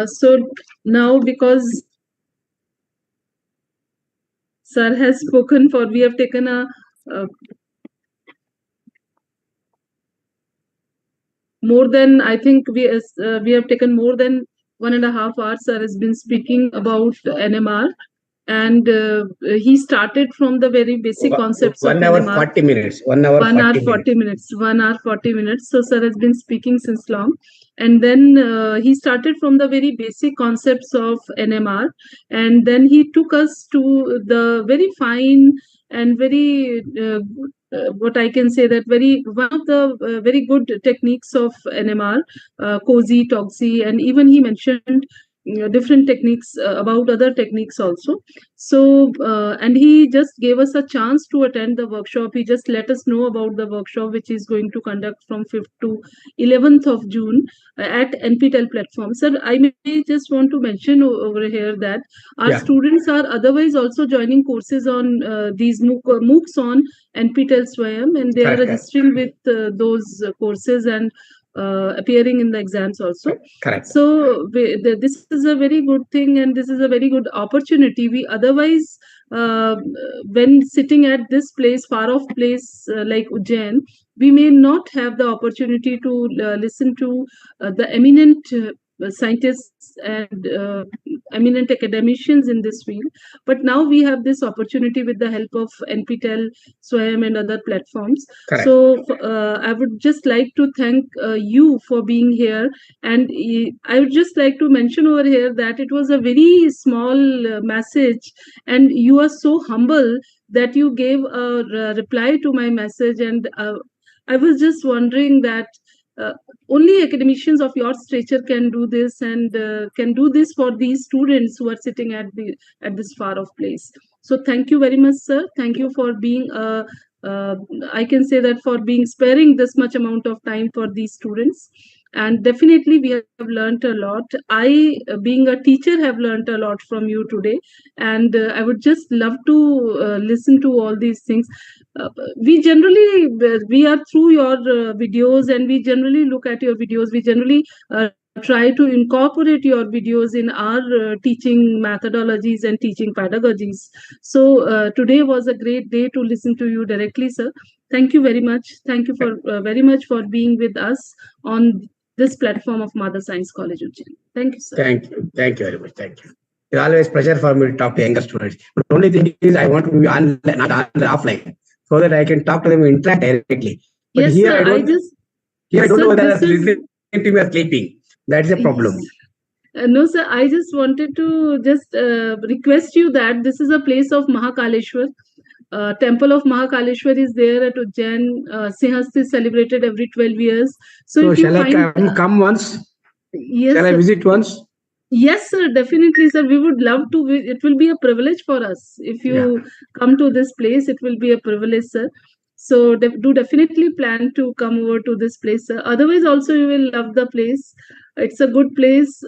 So now, because sir has spoken for, we have taken a more than, I think we have taken more than 1.5 hours. Sir has been speaking about NMR, and he started from the very basic concepts of 1 hour NMR. 40 minutes. 1 hour 1 hour 40 40 minutes. minutes 1 hour 40 minutes. So sir has been speaking since long, and then he started from the very basic concepts of NMR, and then he took us to the very fine and very what I can say, that very one of the very good techniques of NMR, cozy, toxy, and even he mentioned different techniques about other techniques also. So, and he just gave us a chance to attend the workshop. He just let us know about the workshop, which is going to conduct from 5th to 11th of June at NPTEL platform. Sir, I may just want to mention over here that our Yeah. students are otherwise also joining courses on these MOOCs on NPTEL Swayam, and they are Correct. registering with those courses, and appearing in the exams also. Correct. So this is a very good thing, and this is a very good opportunity. We otherwise, uh, when sitting at this place, far off place like Ujjain, we may not have the opportunity to listen to the eminent scientists and eminent academicians in this field. But now we have this opportunity with the help of NPTEL, SWAYAM, and other platforms. Correct. So I would just like to thank you for being here, and I would just like to mention over here that it was a very small message, and you are so humble that you gave a reply to my message, and I was just wondering that. Uh, Only academicians of your stature can do this, and can do this for these students who are sitting at this far off place. So thank you very much, sir. Thank you for being a uh, I can say that for being sparing this much amount of time for these students. And definitely, we have learned a lot. I, being a teacher, have learned a lot from you today. And I would just love to listen to all these things. We generally, we are through your videos, and we generally look at your videos. We generally try to incorporate your videos in our teaching methodologies and teaching pedagogies. So today was a great day to listen to you directly, sir. Thank you very much. Thank you for very much for being with us on this platform of Mother Science College Ujjain. Thank you, sir. Thank you. Thank you very much. Thank you. It's always pleasure for me to talk to younger students. But the only thing is I want to be on, not on offline, so that I can talk to them, interact directly. But Yes, here sir. I don't. Here I don't know Sir, whether this I'm is. listening to me or sleeping. That's a problem. No, sir, I just wanted to just request you that this is a place of Mahakaleshwar. Temple of Mahakaleshwar is there at Ujjain. Sinhast is celebrated every 12 years. So So if you shall I find, come once? yes, Shall I sir. visit once? Yes, sir, definitely, sir. We would love to. It will be a privilege for us if Yeah. you come to this place. It will be a privilege, sir. So do definitely plan to come over to this place, sir. Otherwise, also you will love the place. It's a good place.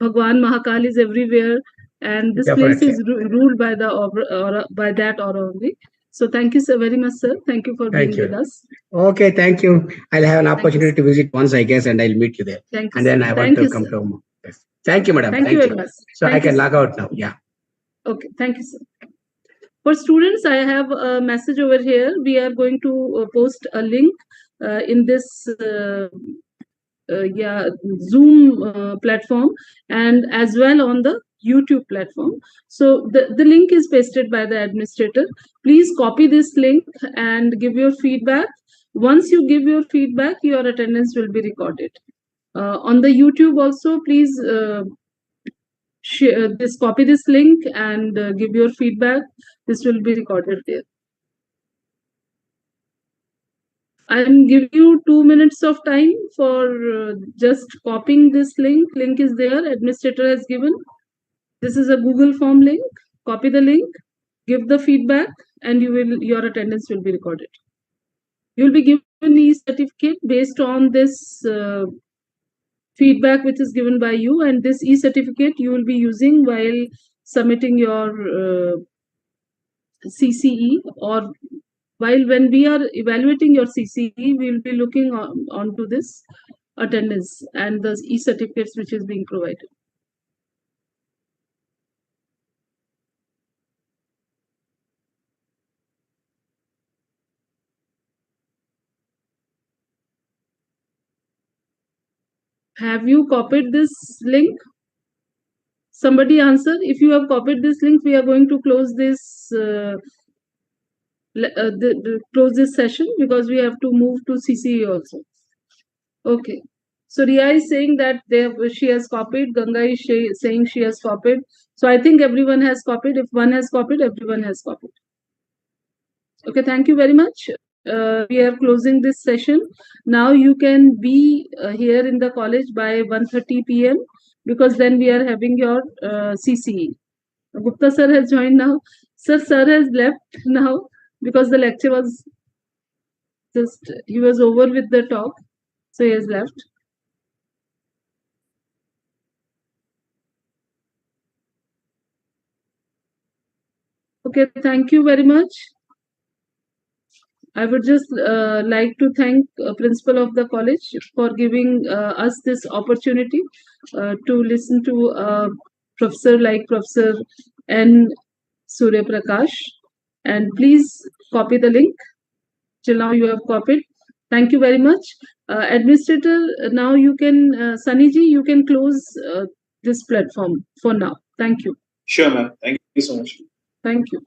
Bhagwan Mahakal is everywhere, and this place Definitely. is ruled by the or by that aura only. So thank you so very much, sir. Thank you for Thank being with you. us. Okay, thank you. I'll have an Thank you, opportunity sir. to visit once, I guess, and I'll meet you there. Thank you, And sir. then I want Thank to you, come sir. to home. Yes. Thank you, madam. Thank you Thank very you. much. So I Thank you, can sir. log out now. Yeah. Okay, thank you, sir. For students, I have a message over here. We are going to post a link in this yeah, Zoom platform, and as well on the YouTube platform. So the link is pasted by the administrator. Please copy this link and give your feedback. Once you give your feedback, your attendance will be recorded. On the YouTube also, please share this, copy this link and give your feedback. This will be recorded there. I'm giving you 2 minutes of time for just copying this link. Link is there. Administrator has given. This is a Google form link. Copy the link, give the feedback, and your attendance will be recorded. You will be given e-certificate based on this feedback which is given by you, and this e-certificate you will be using while submitting your CCE, or while when we are evaluating your CCE, we will be looking onto this attendance and the e-certificates which is being provided. Have you copied this link? Somebody answer. If you have copied this link, we are going to close this close this session because we have to move to CCE also. Okay. So Ria is saying that she has copied. Ganga is saying she has copied. So I think everyone has copied. If one has copied, everyone has copied. Okay, thank you very much. We are closing this session. Now you can be here in the college by 1:30 p.m. because then we are having your CCE. Gupta sir has joined now. Sir has left now because the lecture was just, he was over with the talk. So he has left. Okay, thank you very much. I would just like to thank principal of the college for giving us this opportunity to listen to professor like Professor N. Surya Prakash. And please copy the link. Till now you have copied. Thank you very much. Administrator, now you can, Sunny ji, you can close this platform for now. Thank you. Sure, ma'am. Thank you so much. Thank you.